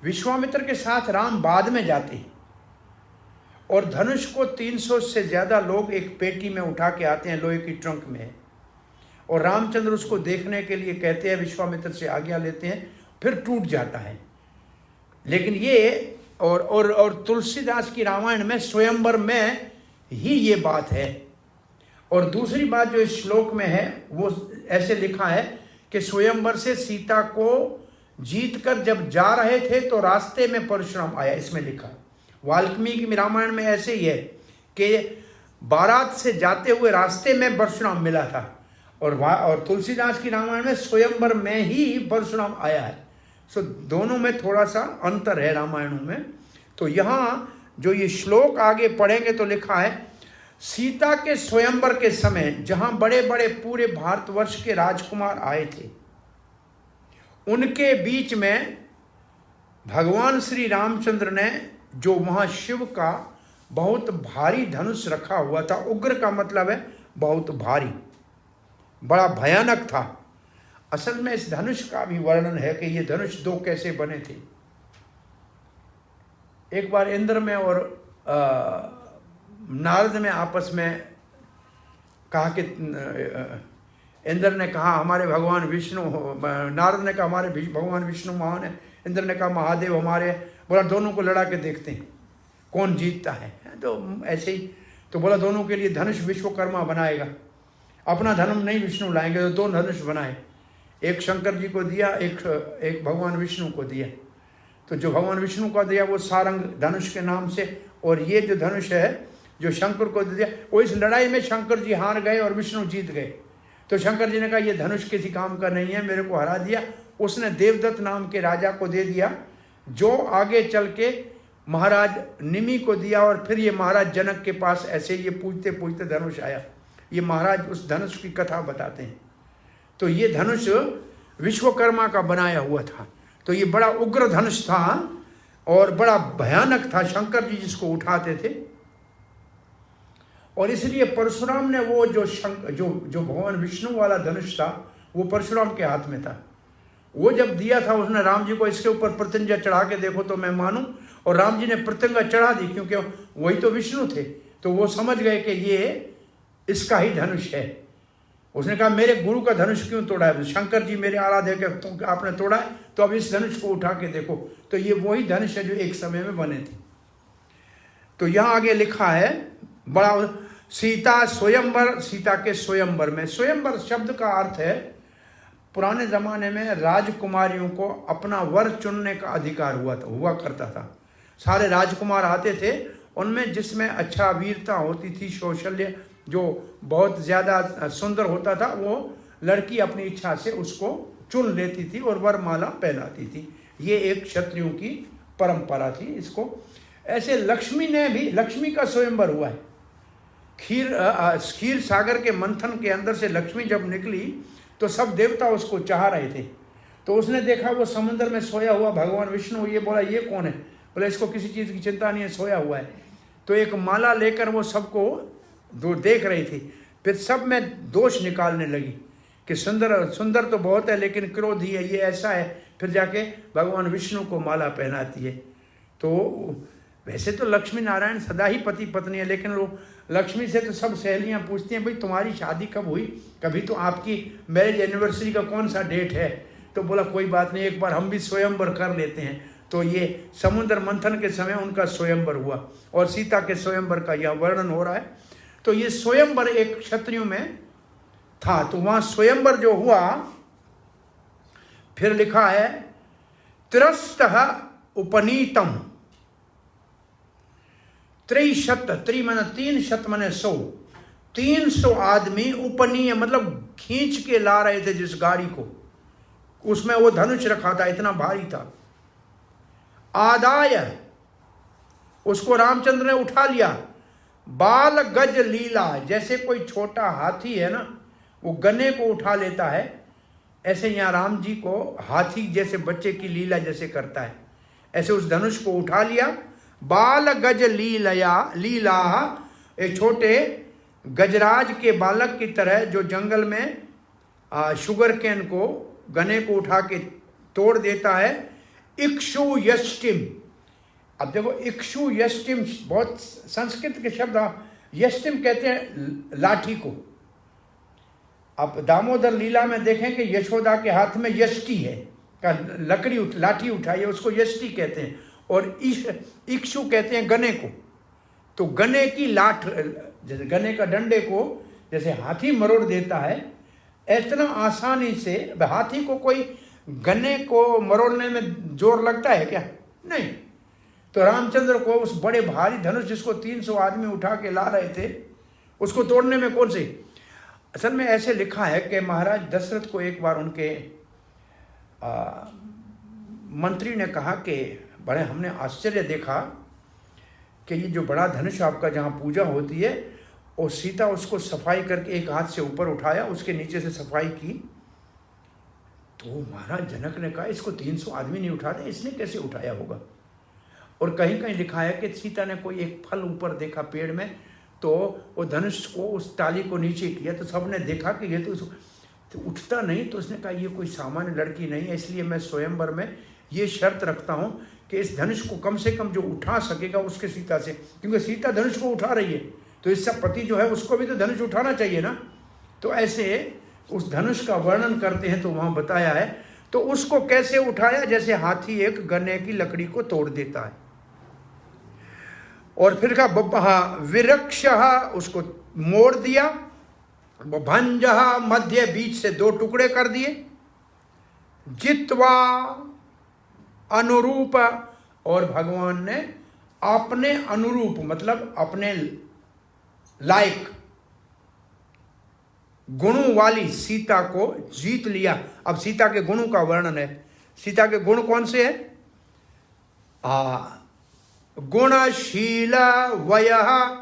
विश्वामित्र के साथ राम बाद में जाते हैं और धनुष को 300 से ज्यादा लोग एक पेटी में उठा के आते हैं, लोहे की ट्रंक में, और रामचंद्र उसको देखने के लिए कहते हैं, विश्वामित्र से आज्ञा लेते हैं, फिर टूट जाता है। लेकिन ये और तुलसीदास की रामायण में स्वयंवर में ही ये बात है। और दूसरी बात जो इस श्लोक में है वो ऐसे लिखा है कि स्वयंवर से सीता को जीत कर जब जा रहे थे तो रास्ते में परशुराम आया, इसमें लिखा। वाल्मीकि रामायण में ऐसे ही है कि बारात से जाते हुए रास्ते में परशुराम मिला था, और तुलसीदास की रामायण में स्वयंवर में ही परशुराम आया है। सो दोनों में थोड़ा सा अंतर है रामायणों में। तो यहाँ जो ये श्लोक आगे पढ़ेंगे तो लिखा है, सीता के स्वयंवर के समय जहां बड़े बड़े पूरे भारतवर्ष के राजकुमार आए थे, उनके बीच में भगवान श्री रामचंद्र ने जो वहां शिव का बहुत भारी धनुष रखा हुआ था, उग्र का मतलब है बहुत भारी, बड़ा भयानक था। असल में इस धनुष का भी वर्णन है कि ये धनुष दो कैसे बने थे। एक बार इंद्र में और नारद में आपस में कहा कि इंद्र ने कहा हमारे भगवान विष्णु, नारद ने कहा हमारे भगवान विष्णु महान है, इंद्र ने कहा महादेव हमारे। बोला दोनों को लड़ा के देखते हैं कौन जीतता है। तो ऐसे ही तो बोला दोनों के लिए धनुष विश्वकर्मा बनाएगा, अपना धनुष नहीं विष्णु लाएंगे। तो दो धनुष बनाए, एक शंकर जी को दिया, एक भगवान विष्णु को दिया। तो जो भगवान विष्णु को दिया वो सारंग धनुष के नाम से, और ये जो धनुष है जो शंकर को दिया, वो इस लड़ाई में शंकर जी हार गए और विष्णु जीत गए। तो शंकर जी ने कहा ये धनुष किसी काम का नहीं है, मेरे को हरा दिया। उसने देवदत्त नाम के राजा को दे दिया, जो आगे चल के महाराज निमि को दिया, और फिर ये महाराज जनक के पास ऐसे ये पूछते पूछते धनुष आया। ये महाराज उस धनुष की कथा बताते हैं। तो ये धनुष विश्वकर्मा का बनाया हुआ था। तो ये बड़ा उग्र धनुष था और बड़ा भयानक था, शंकर जी जिसको उठाते थे। और इसलिए परशुराम ने वो जो भगवान विष्णु वाला धनुष था वो परशुराम के हाथ में था। वो जब दिया था उसने राम जी को, इसके ऊपर प्रत्यंजा चढ़ा के देखो तो मैं मानूं। और राम जी ने प्रत्यंगा चढ़ा दी, क्योंकि वही तो विष्णु थे। तो वो समझ गए कि ये इसका ही धनुष है। उसने कहा मेरे गुरु का धनुष क्यों तोड़ा है? शंकर जी मेरे आराध्य के आपने तोड़ा है, तो अब इस धनुष को उठा के देखो। तो ये वही धनुष है जो एक समय में बने थे। तो यहाँ आगे लिखा है बड़ा सीता स्वयंवर, सीता के स्वयंवर में। स्वयंवर शब्द का अर्थ है पुराने जमाने में राजकुमारियों को अपना वर चुनने का अधिकार हुआ करता था। सारे राजकुमार आते थे, उनमें जिसमें अच्छा वीरता होती थी, कौशल्य जो बहुत ज़्यादा सुंदर होता था, वो लड़की अपनी इच्छा से उसको चुन लेती थी और वरमाला पहनाती थी। ये एक क्षत्रियों की परंपरा थी। इसको ऐसे लक्ष्मी ने भी, लक्ष्मी का स्वयंवर हुआ है। क्षीर सागर के मंथन के अंदर से लक्ष्मी जब निकली तो सब देवता उसको चाह रहे थे। तो उसने देखा वो समुद्र में सोया हुआ भगवान विष्णु, ये बोला ये कौन है? बोला इसको किसी चीज़ की चिंता नहीं है, सोया हुआ है। तो एक माला लेकर वो सबको देख रही थी। फिर सब में दोष निकालने लगी कि सुंदर तो बहुत है लेकिन क्रोधी है, ये ऐसा है। फिर जाके भगवान विष्णु को माला पहनाती है। तो वैसे तो लक्ष्मी नारायण सदा ही पति पत्नी है, लेकिन वो लक्ष्मी से तो सब सहेलियां पूछती हैं भाई तुम्हारी शादी कब हुई, कभी तो आपकी मैरिज एनिवर्सरी का कौन सा डेट है? तो बोला कोई बात नहीं, एक बार हम भी स्वयंवर कर लेते हैं। तो ये समुद्र मंथन के समय उनका स्वयंवर हुआ और सीता के स्वयंवर का यह वर्णन हो रहा है। तो ये स्वयंवर एक क्षत्रियों में था। तो वहां स्वयंवर जो हुआ, फिर लिखा है तिरस्तः उपनीतम त्रिशत, त्रि माने 300 माने 100, 300 आदमी उपनीय मतलब खींच के ला रहे थे जिस गाड़ी को, उसमें वो धनुष रखा था, इतना भारी था। आदाय, उसको रामचंद्र ने उठा लिया। बाल गज लीला, जैसे कोई छोटा हाथी है ना, वो गने को उठा लेता है, ऐसे यहाँ राम जी को हाथी जैसे बच्चे की लीला जैसे करता है, ऐसे उस धनुष को उठा लिया। बाल गज लीला, एक छोटे गजराज के बालक की तरह जो जंगल में शुगर केन को गने को उठा के तोड़ देता है। इक्षु यष्टिम, अब देखो इक्षु यष्टिम बहुत संस्कृत के शब्द, यष्टिम कहते हैं लाठी को। आप दामोदर लीला में देखें कि यशोदा के हाथ में यष्टि है, का लाठी उठाई है, उसको यष्टि कहते हैं। और इक्षु कहते हैं गने को। तो गने की लाठ, जैसे गने का डंडे को जैसे हाथी मरोड़ देता है, इतना आसानी से, हाथी को कोई गने को मरोड़ने में जोर लगता है क्या? नहीं। तो रामचंद्र को उस बड़े भारी धनुष जिसको 300 आदमी उठा के ला रहे थे, उसको तोड़ने में कौन से, असल में ऐसे लिखा है कि महाराज दशरथ को एक बार उनके मंत्री ने कहा कि बड़े हमने आश्चर्य देखा कि ये जो बड़ा धनुष आपका जहाँ पूजा होती है, और सीता उसको सफाई करके एक हाथ से ऊपर उठाया, उसके नीचे से सफाई की। तो महाराज जनक ने कहा इसको 300 आदमी नहीं उठा रहे, इसने कैसे उठाया होगा? और कहीं कहीं लिखा है कि सीता ने कोई एक फल ऊपर देखा पेड़ में, तो वो धनुष को, उस टाली को नीचे किया, तो सबने देखा कि ये तो उठता नहीं। तो उसने कहा ये कोई सामान्य लड़की नहीं है, इसलिए मैं स्वयंवर में ये शर्त रखता हूँ कि इस धनुष को कम से कम जो उठा सकेगा उसके सीता से, क्योंकि सीता धनुष को उठा रही है, तो इसका पति जो है उसको भी तो धनुष उठाना चाहिए ना। तो ऐसे उस धनुष का वर्णन करते हैं, तो वहाँ बताया है। तो उसको कैसे उठाया? जैसे हाथी एक गन्ने की लकड़ी को तोड़ देता है। और फिर कहा बब्बहा विरक्ष, उसको मोड़ दिया। भंज, मध्य बीच से 2 टुकड़े कर दिए। जित्वा अनुरूप, और भगवान ने अपने अनुरूप मतलब अपने लायक गुणों वाली सीता को जीत लिया। अब सीता के गुणों का वर्णन है। सीता के गुण कौन से हैं? गुणशील वयः,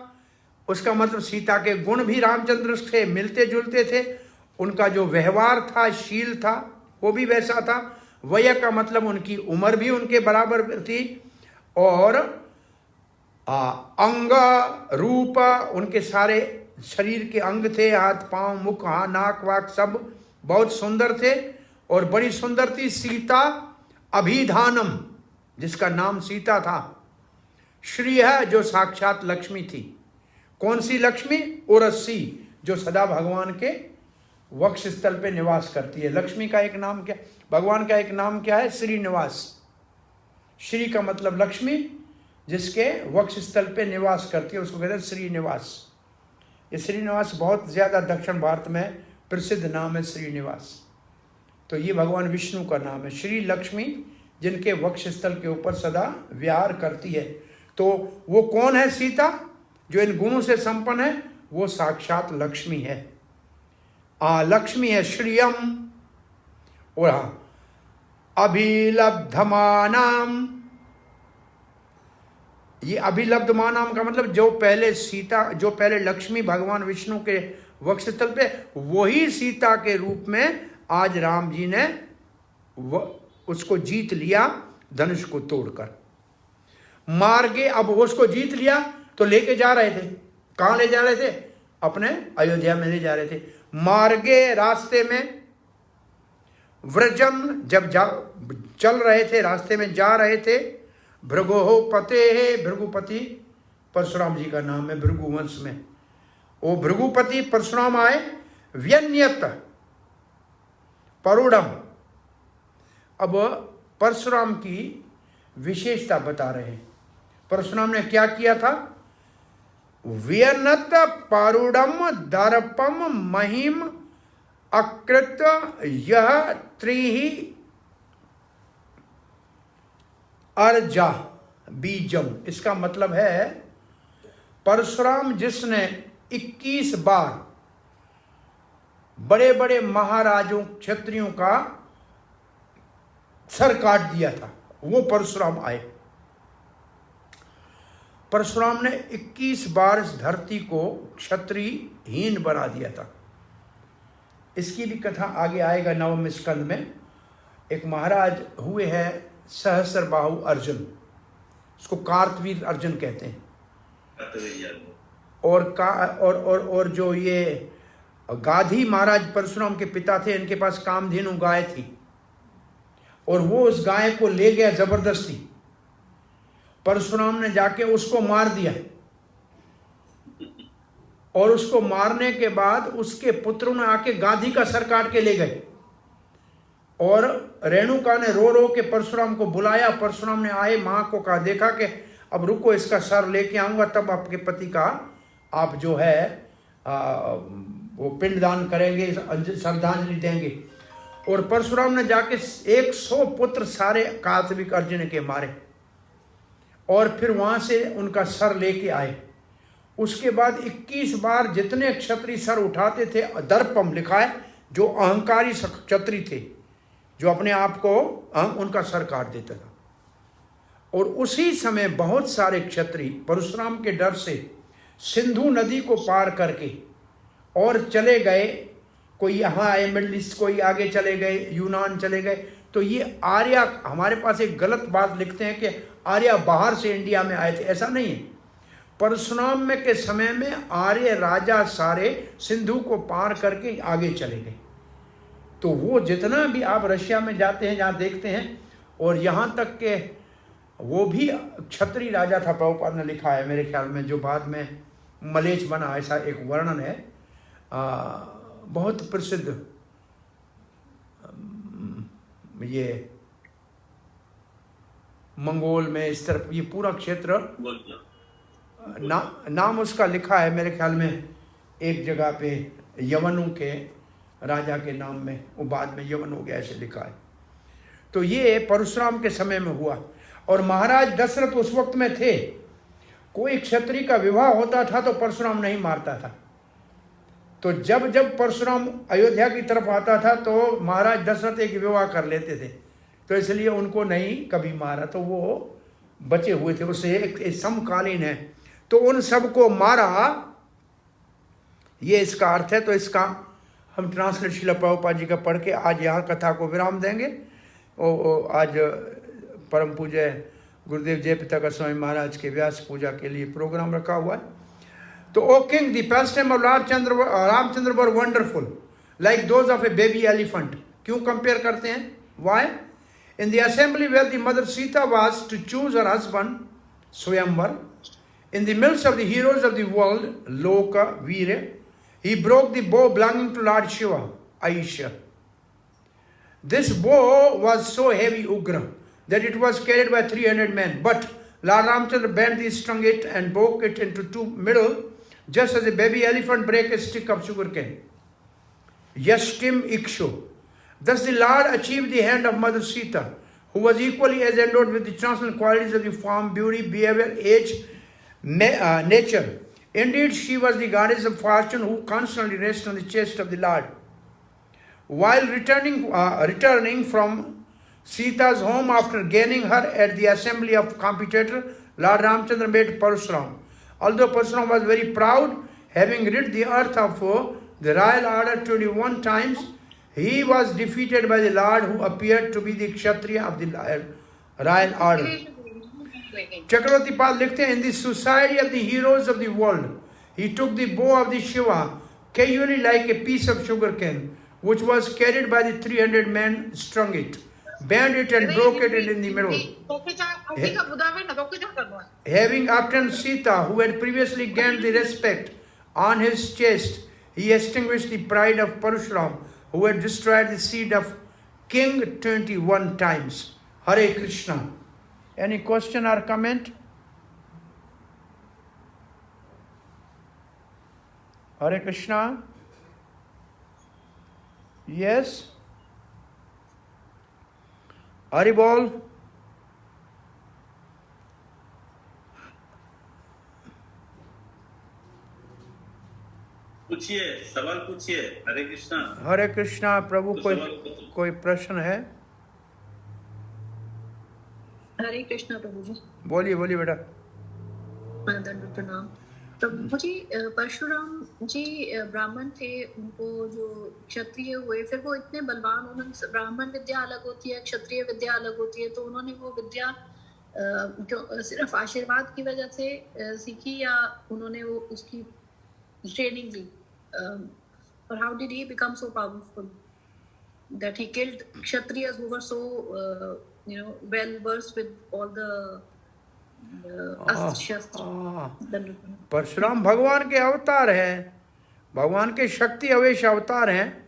उसका मतलब सीता के गुण भी रामचंद्र से मिलते जुलते थे। उनका जो व्यवहार था, शील था, वो भी वैसा था। वय का मतलब उनकी उम्र भी उनके बराबर थी। और अंग रूप, उनके सारे शरीर के अंग थे, हाथ पांव मुख नाक वाक सब बहुत सुंदर थे। और बड़ी सुंदर थी सीता अभिधानम, जिसका नाम सीता था। श्री है, जो साक्षात लक्ष्मी थी। कौन सी लक्ष्मी? उर्वशी, जो सदा भगवान के वक्ष स्थल पे निवास करती है। लक्ष्मी का एक नाम क्या, भगवान का एक नाम क्या है? श्रीनिवास। श्री का मतलब लक्ष्मी, जिसके वक्ष स्थल पे निवास करती है, उसको कहते हैं श्रीनिवास। ये श्रीनिवास बहुत ज़्यादा दक्षिण भारत में प्रसिद्ध नाम है श्रीनिवास। तो ये भगवान विष्णु का नाम है। श्री लक्ष्मी, जिनके वक्ष स्थल के ऊपर सदा विहार करती है। तो वो कौन है? सीता, जो इन गुणों से संपन्न है, वो साक्षात लक्ष्मी है। लक्ष्मी है श्रियम। और अभिलब्धमानाम, ये अभिलब्धमानाम का मतलब जो पहले सीता, जो पहले लक्ष्मी भगवान विष्णु के वक्षस्थल पे, वही सीता के रूप में आज राम जी ने उसको जीत लिया धनुष को तोड़कर। मार्गे, अब वो उसको जीत लिया तो लेके जा रहे थे। कहाँ ले जा रहे थे? अपने अयोध्या में ले जा रहे थे। मार्गे, रास्ते में। व्रजम, जब चल रहे थे, रास्ते में जा रहे थे। भृगो पते है, भृगुपति परशुराम जी का नाम है भृगुवंश में। वो भृगुपति परशुराम आए। व्यन्यत परुड़म, अब परशुराम की विशेषता बता रहे हैं। परशुराम ने क्या किया था? व्यनत पारुडम दर्पम महिम अकृत यह त्रिहि अर्जा बीजम। इसका मतलब है परशुराम जिसने 21 बार बड़े बड़े महाराजों क्षत्रियों का सर काट दिया था, वो परशुराम आए। परशुराम ने 21 बार इस धरती को क्षत्रियहीन बना दिया था। इसकी भी कथा आगे आएगा नवम स्कंद में। एक महाराज हुए हैं सहस्त्रबाहु अर्जुन, उसको कार्तवीर अर्जुन कहते हैं। और जो ये गाधी महाराज परशुराम के पिता थे, इनके पास कामधेनु गाय थी और वो उस गाय को ले गया जबरदस्ती। परशुराम ने जाके उसको मार दिया और उसको मारने के बाद उसके पुत्रों ने आके गाधी का सर काट के ले गए और रेणुका ने रो रो के परशुराम को बुलाया। परशुराम ने आए मां को कहा, देखा कि अब रुको, इसका सर लेके आऊंगा तब आपके पति का आप जो है वो पिंडदान करेंगे, श्रद्धांजलि देंगे। और परशुराम ने जाके 100 पुत्र सारे कार्तविक अर्जुन के मारे और फिर वहां से उनका सर लेके आए। उसके बाद 21 बार जितने क्षत्रिय सर उठाते थे, दर्पम लिखा है, जो अहंकारी क्षत्रिय थे, जो अपने आप को उनका सर काट देता था। और उसी समय बहुत सारे क्षत्रिय परशुराम के डर से सिंधु नदी को पार करके और चले गए। कोई यहाँ आए मिडल ईस्ट, कोई आगे चले गए, यूनान चले गए। तो ये आर्या, हमारे पास एक गलत बात लिखते हैं कि आर्या बाहर से इंडिया में आए थे, ऐसा नहीं है। परशुराम में के समय में आर्य राजा सारे सिंधु को पार करके आगे चले गए। तो वो जितना भी आप रशिया में जाते हैं, जहाँ देखते हैं, और यहाँ तक के वो भी क्षत्रिय राजा था। प्रभुपाद ने लिखा है मेरे ख्याल में, जो बाद में मलेच बना, ऐसा एक वर्णन है बहुत प्रसिद्ध। ये मंगोल में इस तरफ ये पूरा क्षेत्र नाम उसका लिखा है मेरे ख्याल में एक जगह पे, यवनों के राजा के नाम में, वो बाद में यवन हो गया ऐसे लिखा है। तो ये परशुराम के समय में हुआ। और महाराज दशरथ उस वक्त में थे। कोई क्षत्रिय का विवाह होता था तो परशुराम नहीं मारता था। तो जब जब परशुराम अयोध्या की तरफ आता था तो महाराज दशरथ एक विवाह कर लेते थे, तो इसलिए उनको नहीं कभी मारा, तो वो बचे हुए थे। उससे एक समकालीन है, तो उन सबको मारा, ये इसका अर्थ है। तो इसका हम ट्रांसलेट श्रील प्रभुपाद जी का पढ़ के आज यहाँ कथा को विराम देंगे। आज परम पूज्य गुरुदेव जय पिता का स्वामी महाराज के व्यास पूजा के लिए प्रोग्राम रखा हुआ है। तो O king, the pastime of Ramachandra were wonderful like those of a baby elephant. क्यों कंपेयर करते हैं? Why? In the assembly where the mother Sita was to choose her husband, swayamvar, in the midst of the heroes of the world, Loka, Veera, he broke the bow belonging to Lord Shiva, Aisha. This bow was so heavy, Ugra, that it was carried by 300 men. But Lord Ramchandra bent the strung it and broke it into two middle, just as a baby elephant breaks a stick of sugarcane. Yashtim Ikshu. Thus the Lord achieved the hand of Mother Sita, who was equally as endowed with the transcendental qualities of the form, beauty, behavior, age, nature. Indeed, she was the goddess of fortune who constantly rested on the chest of the Lord. While returning from Sita's home after gaining her at the assembly of competitor, Lord Ramchandra met Parashuram. Although Parashuram was very proud, having rid the earth of the royal order 21 times, he was defeated by the Lord, who appeared to be the Kshatriya of the royal order. Chakravarti Pal likhte hain, in the society of the heroes of the world, he took the bow of the Shiva, casually like a piece of sugarcane, which was carried by the 300 men, strung it, bent it and broke it in the middle. Having obtained Sita, who had previously gained the respect on his chest, he extinguished the pride of Parashuram, who had destroyed the seed of king 21 times. Hare Krishna. Any question or comment? Hare Krishna. Yes. Hari Bol. पूछिए, सवाल पूछिए। हरे कृष्णा। हरे कृष्णा। प्रभु कोई प्रश्न है? हरे कृष्णा प्रभु जी। बोलिए बोलिए बेटा। दंड प्रणाम। प्रभु जी, परशुराम जी ब्राह्मण थे, उनको जो क्षत्रिय हुए, फिर वो इतने बलवान, उन्होंने ब्राह्मण विद्या अलग होती है, क्षत्रिय विद्या अलग होती है, तो उन्होंने वो विद्या जो सिर्फ आशीर्वाद की वजह से सीखी, या उन्होंने वो उसकी ट्रेनिंग ली, और how did he become so powerful that he killed kshatriyas who were so well versed with all the अस्त्र शस्त्र? परशुराम भगवान के अवतार हैं, भगवान के शक्ति अवेश अवतार हैं,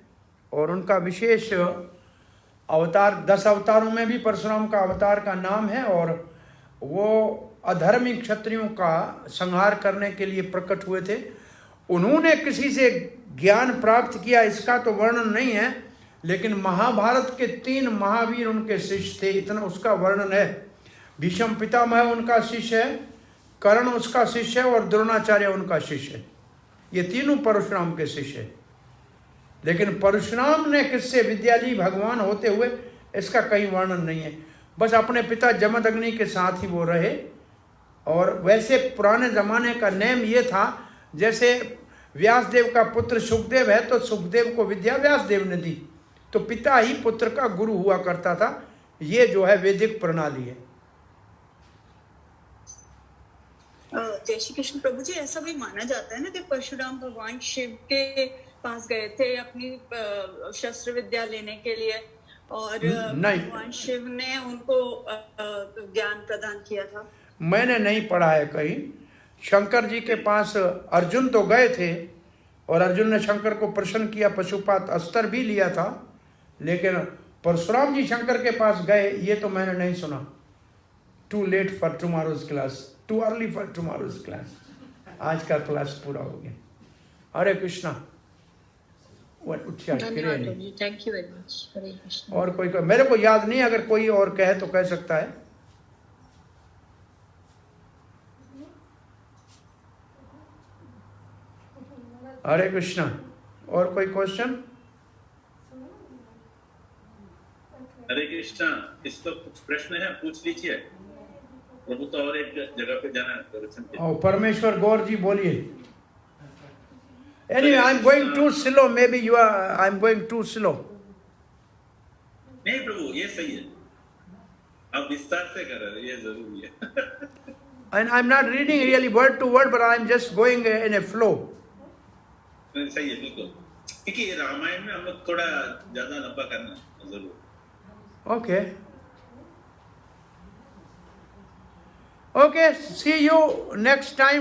और उनका विशेष अवतार 10 अवतारों में भी परशुराम का अवतार का नाम है, और वो अधर्मी क्षत्रियों का संहार करने के लिए प्रकट हुए थे। उन्होंने किसी से ज्ञान प्राप्त किया इसका तो वर्णन नहीं है, लेकिन महाभारत के 3 महावीर उनके शिष्य थे, इतना उसका वर्णन है। भीष्म पितामह उनका शिष्य है, कर्ण उसका शिष्य है, और द्रोणाचार्य उनका शिष्य है। ये तीनों परशुराम के शिष्य हैं। लेकिन परशुराम ने किससे विद्या ली भगवान होते हुए, इसका कहीं वर्णन नहीं है। बस अपने पिता जमदग्नि के साथ ही वो रहे। और वैसे पुराने जमाने का नेम ये था, जैसे व्यासदेव का पुत्र सुखदेव है, तो सुखदेव को विद्या व्यासदेव ने दी, तो पिता ही पुत्र का गुरु हुआ करता था। ये जो है वैदिक प्रणाली है। जय श्री कृष्ण। प्रभु जी, ऐसा भी माना जाता है ना कि परशुराम भगवान शिव के पास गए थे अपनी शस्त्र विद्या लेने के लिए, और भगवान शिव ने उनको ज्ञान प्रदान किया था। मैंने नहीं पढ़ा है कहीं। शंकर जी के पास अर्जुन तो गए थे, और अर्जुन ने शंकर को प्रसन्न किया, पशुपात अस्त्र भी लिया था, लेकिन परशुराम जी शंकर के पास गए ये तो मैंने नहीं सुना। Too late for tomorrow's class, too early for tomorrow's class. आज का क्लास पूरा हो गया। Hare Krishna. Thank you very much. Hare Krishna. और कोई मेरे को याद नहीं, अगर कोई और कहे तो कह सकता है। हरे कृष्णा। और कोई क्वेश्चन? हरे कृष्णा। इसका कुछ प्रश्न है, पूछ लीजिए। प्रभु तो और एक जगह पे जाना है। परमेश्वर गौर जी बोलिए। Anyway, I'm going too slow. Maybe you are. I'm going too slow. नहीं प्रभु, ये सही है। आप विस्तार से कर रहे हैं, ये जरूरी है। And I'm not reading really word to word, but I'm just going in a flow. सही है, बिल्कुल। क्योंकि रामायण में हम लोग थोड़ा ज्यादा लंबा करना है जरूर। Okay. Okay. See you next time.